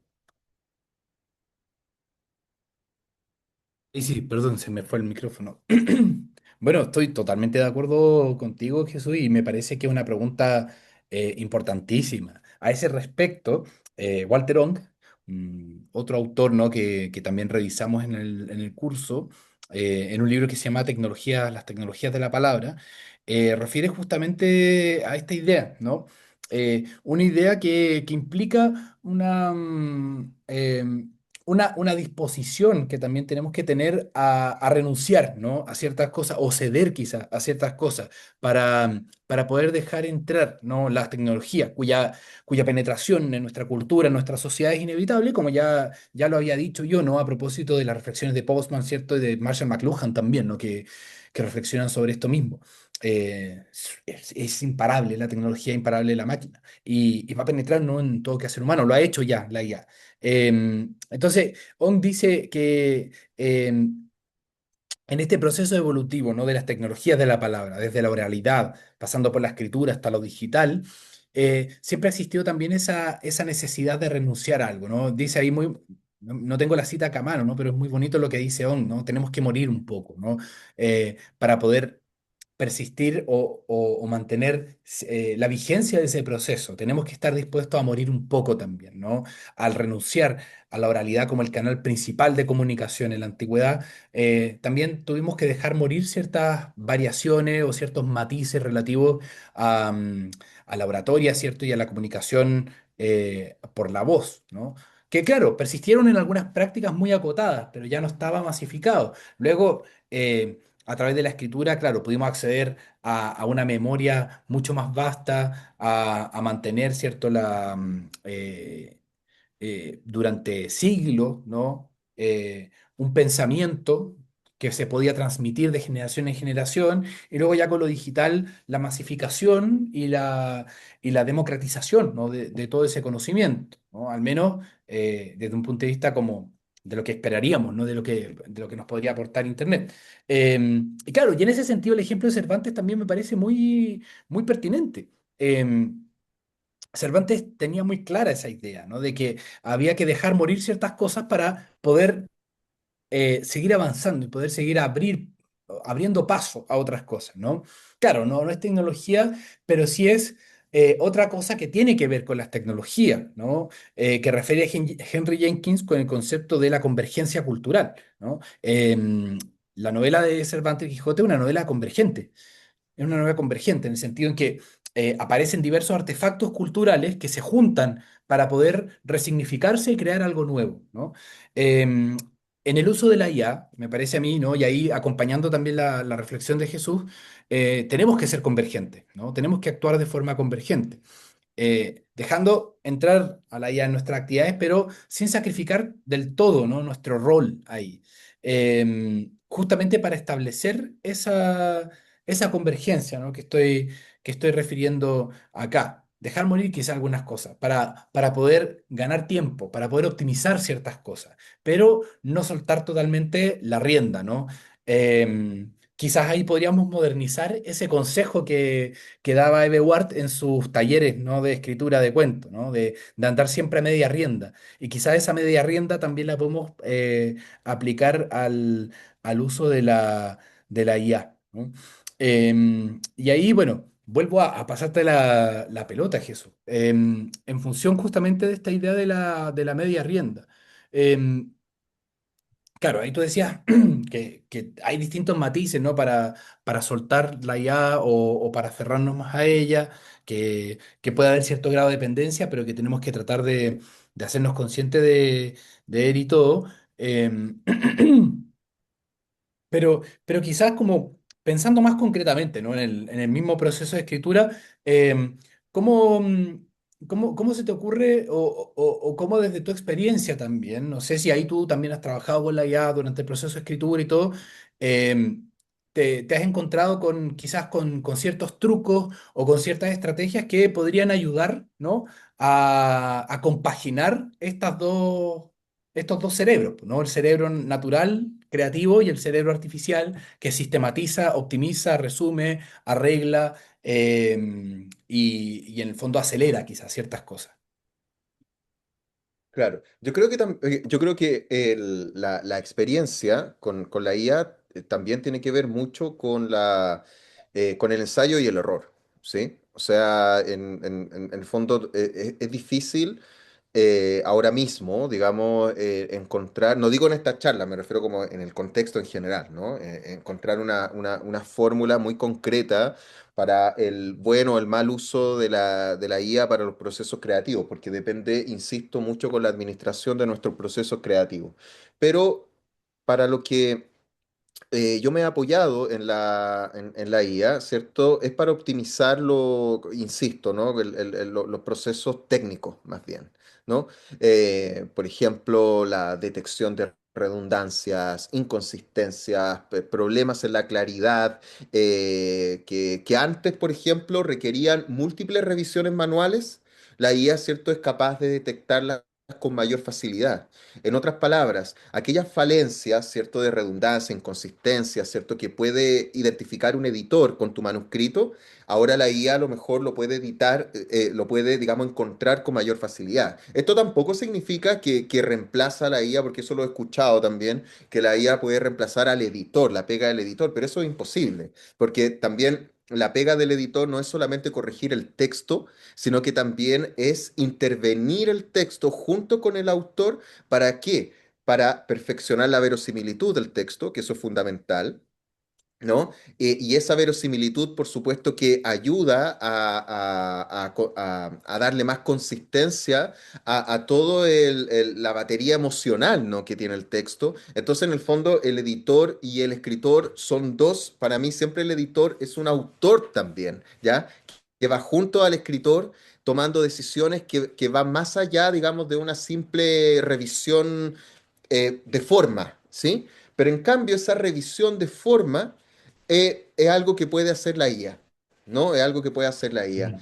Y sí, perdón, se me fue el micrófono. Bueno, estoy totalmente de acuerdo contigo, Jesús, y me parece que es una pregunta importantísima. A ese respecto, Walter Ong, otro autor, ¿no?, que también revisamos en el curso, en un libro que se llama Las tecnologías de la palabra, refiere justamente a esta idea, ¿no? Una idea que implica una disposición que también tenemos que tener a renunciar, ¿no?, a ciertas cosas o ceder quizás a ciertas cosas para poder dejar entrar, ¿no?, las tecnologías cuya penetración en nuestra cultura, en nuestra sociedad es inevitable, como ya lo había dicho yo, ¿no?, a propósito de las reflexiones de Postman, ¿cierto?, y de Marshall McLuhan también, ¿no?, que reflexionan sobre esto mismo. Es imparable la tecnología, imparable la máquina, y va a penetrar, ¿no?, en todo ser humano, lo ha hecho ya la IA. Entonces, Ong dice que en este proceso evolutivo, ¿no?, de las tecnologías de la palabra, desde la oralidad, pasando por la escritura hasta lo digital, siempre ha existido también esa necesidad de renunciar a algo, ¿no? Dice ahí no tengo la cita acá a mano, ¿no?, pero es muy bonito lo que dice Ong, ¿no? Tenemos que morir un poco, ¿no? Para poder persistir o mantener la vigencia de ese proceso. Tenemos que estar dispuestos a morir un poco también, ¿no? Al renunciar a la oralidad como el canal principal de comunicación en la antigüedad, también tuvimos que dejar morir ciertas variaciones o ciertos matices relativos a la oratoria, ¿cierto? Y a la comunicación por la voz, ¿no? Que claro, persistieron en algunas prácticas muy acotadas, pero ya no estaba masificado. Luego, a través de la escritura, claro, pudimos acceder a una memoria mucho más vasta, a mantener, ¿cierto?, durante siglos, ¿no? Un pensamiento que se podía transmitir de generación en generación, y luego ya con lo digital, la masificación y la democratización, ¿no?, de todo ese conocimiento, ¿no? Al menos desde un punto de vista como de lo que esperaríamos, ¿no?, de lo que nos podría aportar Internet. Y claro, y en ese sentido el ejemplo de Cervantes también me parece muy pertinente. Cervantes tenía muy clara esa idea, ¿no?, de que había que dejar morir ciertas cosas para poder seguir avanzando y poder seguir abriendo paso a otras cosas, ¿no? Claro, no es tecnología, pero sí es otra cosa que tiene que ver con las tecnologías, ¿no? Que refiere a Henry Jenkins con el concepto de la convergencia cultural, ¿no? la novela de Cervantes Quijote es una novela convergente. Es una novela convergente en el sentido en que aparecen diversos artefactos culturales que se juntan para poder resignificarse y crear algo nuevo, ¿no? En el uso de la IA, me parece a mí, ¿no? Y ahí acompañando también la reflexión de Jesús, tenemos que ser convergentes, ¿no? Tenemos que actuar de forma convergente, dejando entrar a la IA en nuestras actividades, pero sin sacrificar del todo, ¿no? Nuestro rol ahí. Justamente para establecer esa convergencia, ¿no? Que estoy refiriendo acá. Dejar morir quizá algunas cosas para poder ganar tiempo, para poder optimizar ciertas cosas, pero no soltar totalmente la rienda, ¿no? Quizás ahí podríamos modernizar ese consejo que daba Ward en sus talleres, ¿no? De escritura de cuentos, ¿no? De andar siempre a media rienda. Y quizás esa media rienda también la podemos aplicar al uso de la IA, ¿no? Y ahí, bueno, vuelvo a pasarte la pelota, Jesús, en función justamente de esta idea de la media rienda. Em, Claro, ahí tú decías que hay distintos matices, ¿no? Para soltar la IA o para aferrarnos más a ella, que puede haber cierto grado de dependencia, pero que tenemos que tratar de hacernos conscientes de él y todo. Em, pero quizás como pensando más concretamente, ¿no? En el mismo proceso de escritura, ¿cómo, cómo se te ocurre o cómo desde tu experiencia también, no sé si ahí tú también has trabajado con la IA durante el proceso de escritura y todo, te has encontrado con quizás con ciertos trucos o con ciertas estrategias que podrían ayudar, ¿no? A compaginar estos dos cerebros, ¿no? El cerebro natural, creativo, y el cerebro artificial, que sistematiza, optimiza, resume, arregla y en el fondo acelera quizás ciertas cosas. Claro, yo creo que la experiencia con la IA también tiene que ver mucho con con el ensayo y el error, ¿sí? O sea, en el fondo es difícil ahora mismo, digamos, encontrar, no digo en esta charla, me refiero como en el contexto en general, ¿no? Encontrar una fórmula muy concreta para el bueno o el mal uso de de la IA para los procesos creativos, porque depende, insisto, mucho con la administración de nuestros procesos creativos. Pero para lo que yo me he apoyado en en la IA, ¿cierto? Es para optimizar insisto, ¿no? Los procesos técnicos, más bien, ¿no? Por ejemplo, la detección de redundancias, inconsistencias, problemas en la claridad, que antes, por ejemplo, requerían múltiples revisiones manuales. La IA, ¿cierto? Es capaz de detectarlas con mayor facilidad. En otras palabras, aquellas falencias, ¿cierto? De redundancia, inconsistencia, ¿cierto? Que puede identificar un editor con tu manuscrito, ahora la IA a lo mejor lo puede editar, lo puede, digamos, encontrar con mayor facilidad. Esto tampoco significa que reemplaza a la IA, porque eso lo he escuchado también, que la IA puede reemplazar al editor, la pega del editor, pero eso es imposible, porque también... La pega del editor no es solamente corregir el texto, sino que también es intervenir el texto junto con el autor. ¿Para qué? Para perfeccionar la verosimilitud del texto, que eso es fundamental, ¿no? Y esa verosimilitud, por supuesto, que ayuda a darle más consistencia a todo la batería emocional, ¿no? Que tiene el texto. Entonces, en el fondo, el editor y el escritor son dos. Para mí, siempre el editor es un autor también, ¿ya? Que va junto al escritor tomando decisiones que van más allá, digamos, de una simple revisión de forma, ¿sí? Pero en cambio, esa revisión de forma es algo que puede hacer la IA, ¿no? Es algo que puede hacer la IA. Mm.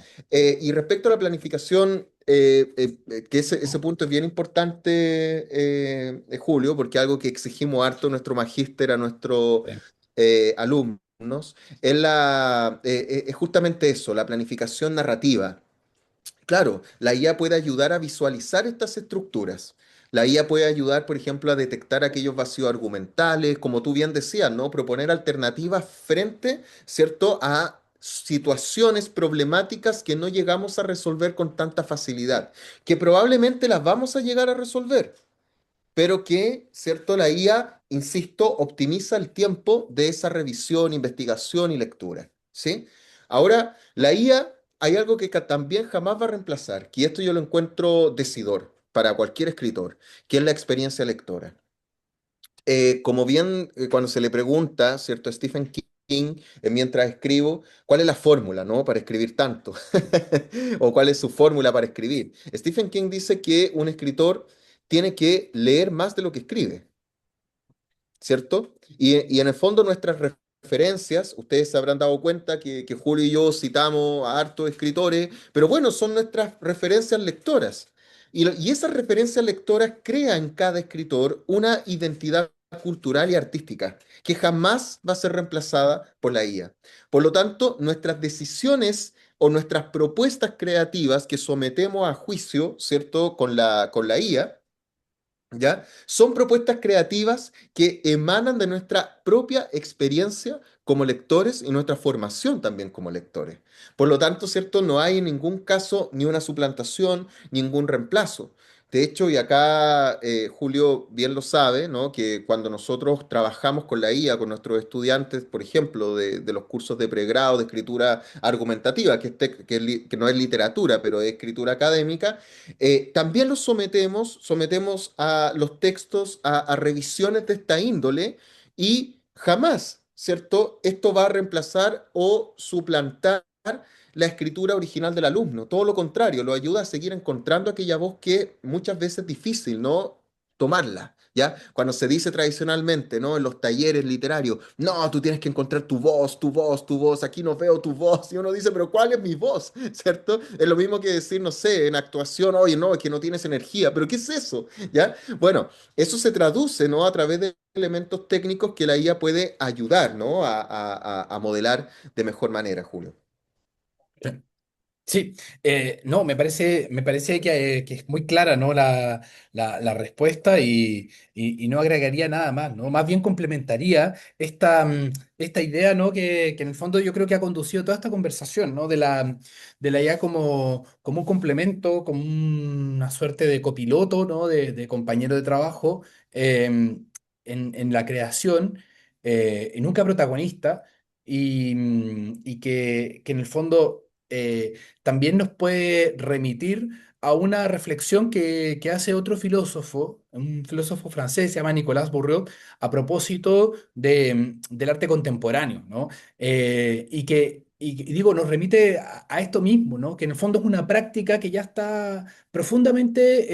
Y respecto a la planificación, que ese punto es bien importante, Julio, porque algo que exigimos harto en nuestro magíster a nuestros Sí. alumnos, es justamente eso, la planificación narrativa. Claro, la IA puede ayudar a visualizar estas estructuras. La IA puede ayudar, por ejemplo, a detectar aquellos vacíos argumentales, como tú bien decías, ¿no? Proponer alternativas frente, ¿cierto?, a situaciones problemáticas que no llegamos a resolver con tanta facilidad, que probablemente las vamos a llegar a resolver, pero que, ¿cierto? La IA, insisto, optimiza el tiempo de esa revisión, investigación y lectura, ¿sí? Ahora, la IA, hay algo que también jamás va a reemplazar, que esto yo lo encuentro decidor para cualquier escritor, que es la experiencia lectora. Como bien cuando se le pregunta, ¿cierto? A Stephen King, mientras escribo, ¿cuál es la fórmula, ¿no? Para escribir tanto? ¿O cuál es su fórmula para escribir? Stephen King dice que un escritor tiene que leer más de lo que escribe. ¿Cierto? Y en el fondo nuestras referencias, ustedes se habrán dado cuenta que Julio y yo citamos a hartos escritores, pero bueno, son nuestras referencias lectoras. Y esas referencias lectoras crean en cada escritor una identidad cultural y artística que jamás va a ser reemplazada por la IA. Por lo tanto, nuestras decisiones o nuestras propuestas creativas que sometemos a juicio, ¿cierto? Con la IA, ¿ya? Son propuestas creativas que emanan de nuestra propia experiencia como lectores y nuestra formación también como lectores. Por lo tanto, ¿cierto? No hay en ningún caso ni una suplantación, ningún reemplazo. De hecho, y acá Julio bien lo sabe, ¿no? Que cuando nosotros trabajamos con la IA, con nuestros estudiantes, por ejemplo, de los cursos de pregrado de escritura argumentativa, que no es literatura, pero es escritura académica, también los sometemos a los textos a revisiones de esta índole y jamás, ¿cierto? Esto va a reemplazar o suplantar la escritura original del alumno. Todo lo contrario, lo ayuda a seguir encontrando aquella voz que muchas veces es difícil, ¿no? Tomarla. ¿Ya? Cuando se dice tradicionalmente, ¿no? En los talleres literarios, no, tú tienes que encontrar tu voz, tu voz, tu voz, aquí no veo tu voz. Y uno dice, pero ¿cuál es mi voz? ¿Cierto? Es lo mismo que decir, no sé, en actuación, oye, no, es que no tienes energía, pero ¿qué es eso? ¿Ya? Bueno, eso se traduce, ¿no? A través de elementos técnicos que la IA puede ayudar, ¿no? A modelar de mejor manera, Julio. Sí, no, me parece que es muy clara, ¿no? La respuesta y no agregaría nada más, ¿no? Más bien complementaría esta idea, ¿no? Que en el fondo yo creo que ha conducido toda esta conversación, ¿no? De la IA como un complemento, como una suerte de copiloto, ¿no? De compañero de trabajo en la creación, y nunca protagonista, y que en el fondo también nos puede remitir a una reflexión que hace otro filósofo, un filósofo francés, se llama Nicolas Bourriot, a propósito del arte contemporáneo, ¿no? Y digo, nos remite a esto mismo, ¿no? Que en el fondo es una práctica que ya está profundamente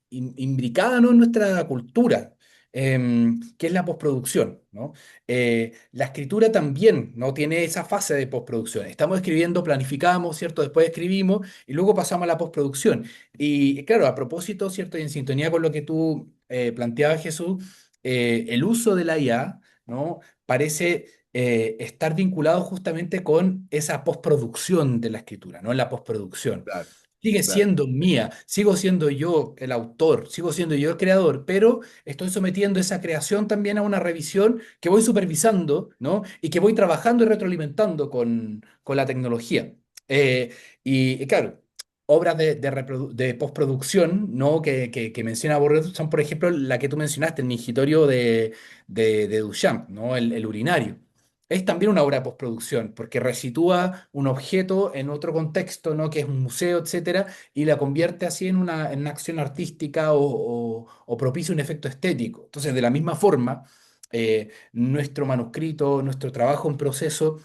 imbricada, ¿no? En nuestra cultura. Que es la postproducción, ¿no? La escritura también no tiene esa fase de postproducción. Estamos escribiendo, planificamos, ¿cierto? Después escribimos y luego pasamos a la postproducción. Y claro, a propósito, ¿cierto? Y en sintonía con lo que tú planteabas, Jesús, el uso de la IA, ¿no? Parece estar vinculado justamente con esa postproducción de la escritura, ¿no? La postproducción. Claro, Sigue claro. siendo mía, sigo siendo yo el autor, sigo siendo yo el creador, pero estoy sometiendo esa creación también a una revisión que voy supervisando, ¿no? Y que voy trabajando y retroalimentando con la tecnología. Y claro, obras de postproducción, ¿no? Que menciona Borges son, por ejemplo, la que tú mencionaste, el Mingitorio de Duchamp, ¿no? El urinario. Es también una obra de postproducción, porque resitúa un objeto en otro contexto, ¿no? Que es un museo, etcétera, y la convierte así en una acción artística o propicia un efecto estético. Entonces, de la misma forma, nuestro manuscrito, nuestro trabajo en proceso,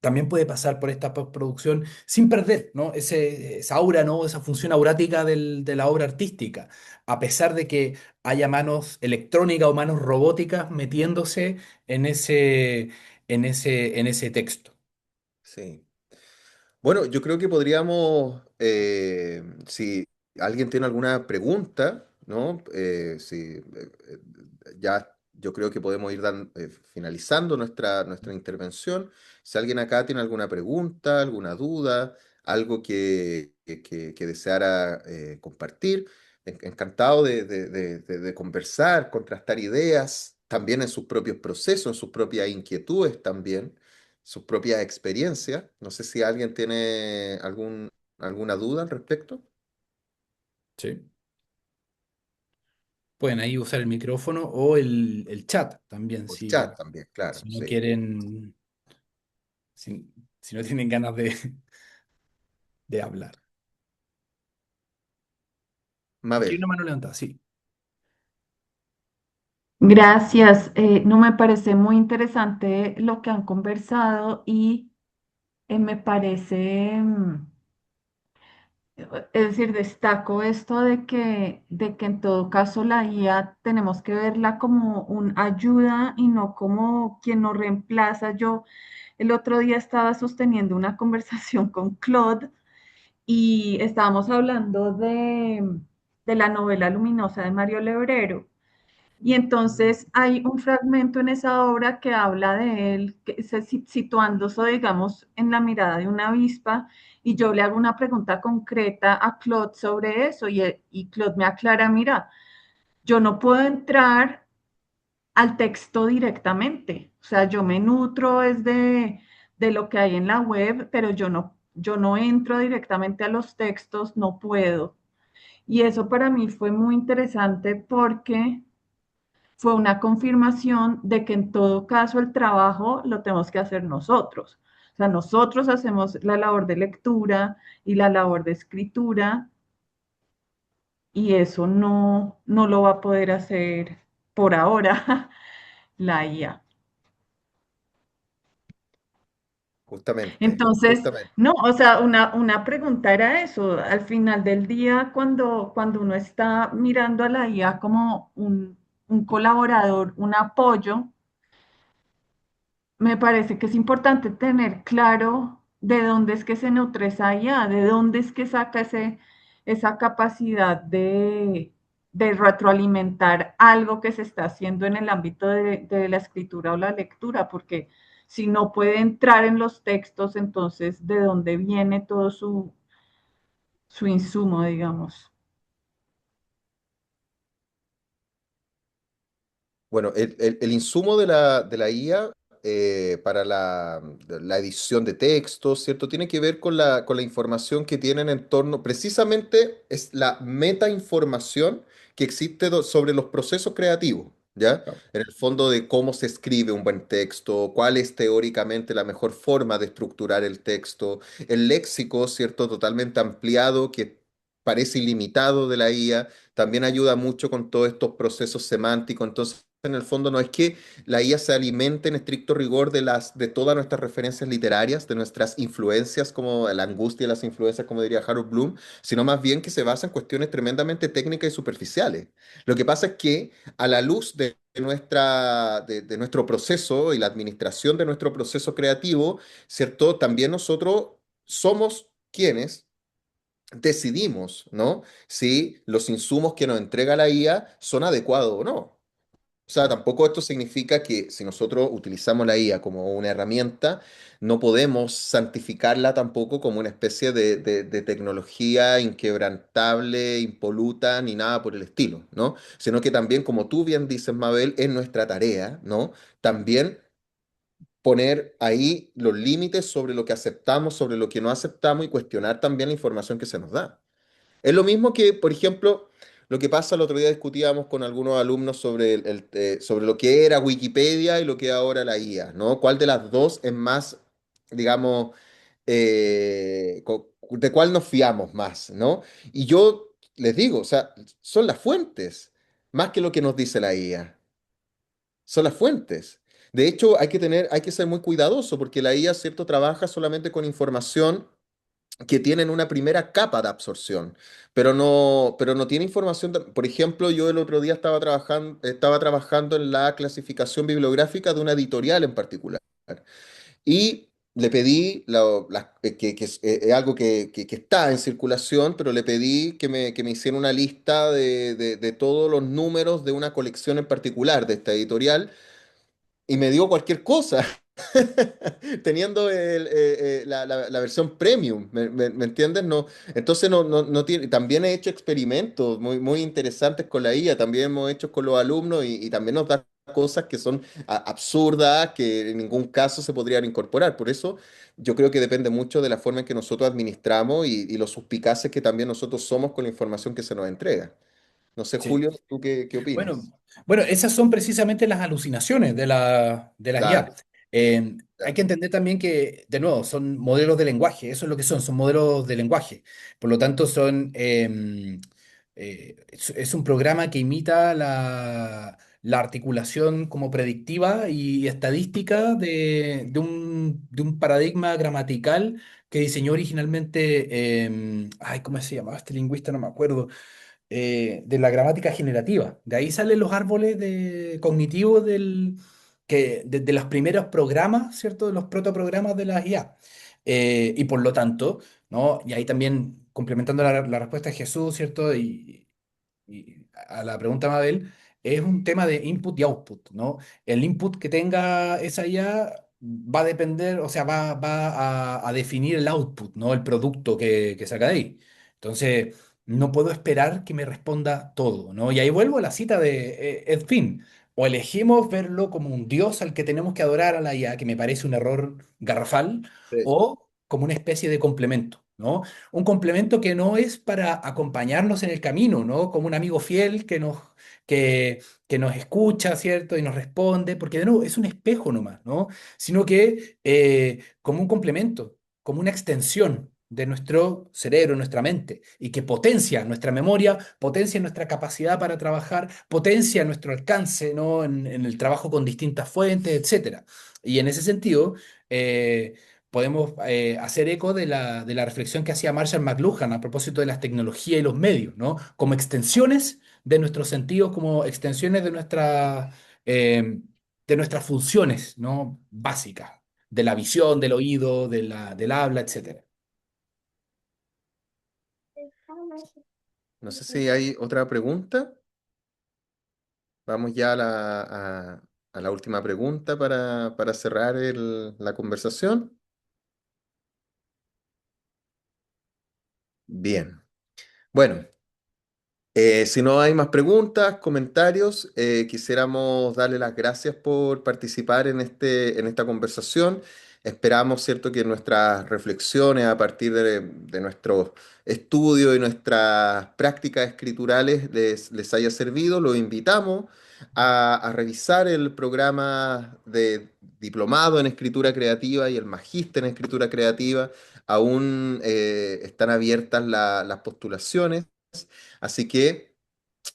también puede pasar por esta postproducción sin perder, ¿no? Esa aura, ¿no? Esa función aurática de la obra artística, a pesar de que haya manos electrónicas o manos robóticas metiéndose en en ese texto. Sí. Bueno, yo creo que podríamos, si alguien tiene alguna pregunta, ¿no? Ya yo creo que podemos ir finalizando nuestra intervención. Si alguien acá tiene alguna pregunta, alguna duda, algo que deseara compartir, encantado de conversar, contrastar ideas, también en sus propios procesos, en sus propias inquietudes también sus propias experiencias. No sé si alguien tiene alguna duda al respecto. Sí. Pueden ahí usar el micrófono o el chat también, O el chat si, también, claro, si no sí. quieren, si, si no tienen ganas de hablar. Aquí hay una Mabel, mano levantada, sí. Gracias. No me parece muy interesante lo que han conversado y me parece, es decir, destaco esto de que en todo caso la IA tenemos que verla como un ayuda y no como quien nos reemplaza. Yo el otro día estaba sosteniendo una conversación con Claude y estábamos hablando de la novela luminosa de Mario Lebrero. Y entonces hay un fragmento en esa obra que habla de él, que se, situándose, digamos, en la mirada de una avispa, y yo le hago una pregunta concreta a Claude sobre eso, y Claude me aclara, mira, yo no puedo entrar al texto directamente, o sea, yo me nutro es de lo que hay en la web, pero yo no entro directamente a los textos, no puedo. Y eso para mí fue muy interesante porque fue una confirmación de que en todo caso el trabajo lo tenemos que hacer nosotros. O sea, nosotros hacemos la labor de lectura y la labor de escritura y eso no lo va a poder hacer por ahora la IA. justamente, Entonces, justamente. no, o sea, una pregunta era eso. Al final del día, cuando uno está mirando a la IA como un colaborador, un apoyo, me parece que es importante tener claro de dónde es que se nutre esa IA, de dónde es que saca esa capacidad de retroalimentar algo que se está haciendo en el ámbito de la escritura o la lectura, porque si no puede entrar en los textos, entonces, ¿de dónde viene todo su insumo, digamos? Bueno, el insumo de la IA para la edición de textos, ¿cierto? Tiene que ver con la información que tienen en torno, precisamente es la metainformación que existe sobre los procesos creativos, ¿ya? Claro. En el fondo de cómo se escribe un buen texto, cuál es teóricamente la mejor forma de estructurar el texto, el léxico, ¿cierto? Totalmente ampliado que parece ilimitado de la IA también ayuda mucho con todos estos procesos semánticos. Entonces, en el fondo no es que la IA se alimente en estricto rigor de todas nuestras referencias literarias, de nuestras influencias, como la angustia de las influencias, como diría Harold Bloom, sino más bien que se basa en cuestiones tremendamente técnicas y superficiales. Lo que pasa es que a la luz de nuestro proceso y la administración de nuestro proceso creativo, ¿cierto? También nosotros somos quienes decidimos, ¿no? Si los insumos que nos entrega la IA son adecuados o no. O sea, tampoco esto significa que si nosotros utilizamos la IA como una herramienta, no podemos santificarla tampoco como una especie de tecnología inquebrantable, impoluta, ni nada por el estilo, ¿no? Sino que también, como tú bien dices, Mabel, es nuestra tarea, ¿no? También poner ahí los límites sobre lo que aceptamos, sobre lo que no aceptamos y cuestionar también la información que se nos da. Es lo mismo que, por ejemplo, lo que pasa el otro día discutíamos con algunos alumnos sobre, sobre lo que era Wikipedia y lo que es ahora la IA, ¿no? ¿Cuál de las dos es más, digamos, de cuál nos fiamos más, ¿no? Y yo les digo, o sea, son las fuentes, más que lo que nos dice la IA, son las fuentes. De hecho, hay que ser muy cuidadoso porque la IA, ¿cierto?, trabaja solamente con información que tienen una primera capa de absorción, pero no tiene información. Por ejemplo, yo el otro día estaba trabajando en la clasificación bibliográfica de una editorial en particular y le pedí, es algo que está en circulación, pero le pedí que me hiciera una lista de todos los números de una colección en particular de esta editorial y me dio cualquier cosa. Teniendo la versión premium, me entiendes? No, entonces no tiene, también he hecho experimentos muy interesantes con la IA, también hemos hecho con los alumnos y también nos da cosas que son absurdas, que en ningún caso se podrían incorporar. Por eso yo creo que depende mucho de la forma en que nosotros administramos y los suspicaces que también nosotros somos con la información que se nos entrega. No sé, Sí. Julio, ¿tú qué Bueno, opinas? bueno, esas son precisamente las alucinaciones de las IA. Claro, Hay claro. que entender también que, de nuevo, son modelos de lenguaje, eso es lo que son modelos de lenguaje. Por lo tanto, es un programa que imita la articulación como predictiva y estadística de un paradigma gramatical que diseñó originalmente, ay, ¿cómo se llamaba este lingüista? No me acuerdo de la gramática generativa. De ahí salen los árboles cognitivos de los primeros programas, ¿cierto? De los protoprogramas de las IA. Y por lo tanto, ¿no? Y ahí también complementando la respuesta de Jesús, ¿cierto? Y a la pregunta de Mabel, es un tema de input y output, ¿no? El input que tenga esa IA va a depender, o sea, va a definir el output, ¿no? El producto que saca de ahí. Entonces, no puedo esperar que me responda todo, ¿no? Y ahí vuelvo a la cita de Ed Finn. O elegimos verlo como un dios al que tenemos que adorar a la IA, que me parece un error garrafal, Sí, o como una especie de complemento, ¿no? Un complemento que no es para acompañarnos en el camino, ¿no? Como un amigo fiel que, que nos escucha, ¿cierto? Y nos responde, porque de nuevo es un espejo nomás, ¿no? Sino que como un complemento, como una extensión de nuestro cerebro, nuestra mente, y que potencia nuestra memoria, potencia nuestra capacidad para trabajar, potencia nuestro alcance, ¿no? En el trabajo con distintas fuentes, etcétera. Y en ese sentido, eh, podemos hacer eco de la reflexión que hacía Marshall McLuhan a propósito de las tecnologías y los medios, ¿no? Como extensiones de nuestros sentidos, como extensiones de nuestras funciones, ¿no? Básicas, de la visión, del oído, del habla, etcétera. no sé si hay otra pregunta. Vamos ya a la última pregunta para cerrar la conversación. Bien. Bueno, si no hay más preguntas, comentarios, quisiéramos darle las gracias por participar en esta conversación. Esperamos, ¿cierto?, que nuestras reflexiones a partir de nuestros estudios y nuestras prácticas escriturales les haya servido. Los invitamos a revisar el programa de diplomado en escritura creativa y el magíster en escritura creativa. Aún están abiertas las postulaciones. Así que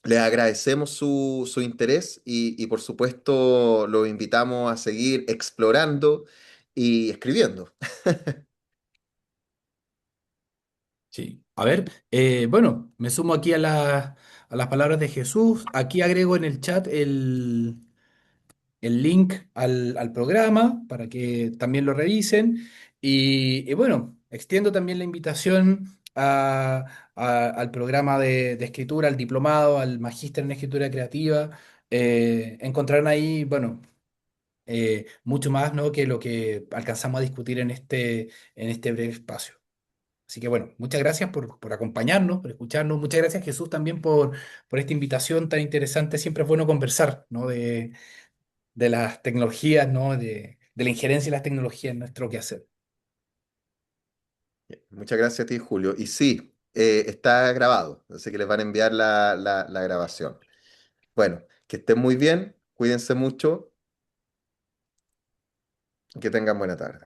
les agradecemos su interés y por supuesto los invitamos a seguir explorando y escribiendo. Sí. A ver, bueno, me sumo aquí a las palabras de Jesús. Aquí agrego en el chat el link al programa para que también lo revisen. Y bueno, extiendo también la invitación al programa de escritura, al diplomado, al magíster en escritura creativa. Encontrarán ahí, bueno, mucho más, ¿no? Que lo que alcanzamos a discutir en este breve espacio. Así que bueno, muchas gracias por acompañarnos, por escucharnos. Muchas gracias Jesús también por esta invitación tan interesante. Siempre es bueno conversar, ¿no? De las tecnologías, ¿no? De la injerencia de las tecnologías en nuestro quehacer. Muchas gracias a ti, Julio. Y sí, está grabado, así que les van a enviar la grabación. Bueno, que estén muy bien, cuídense mucho, que tengan buena tarde.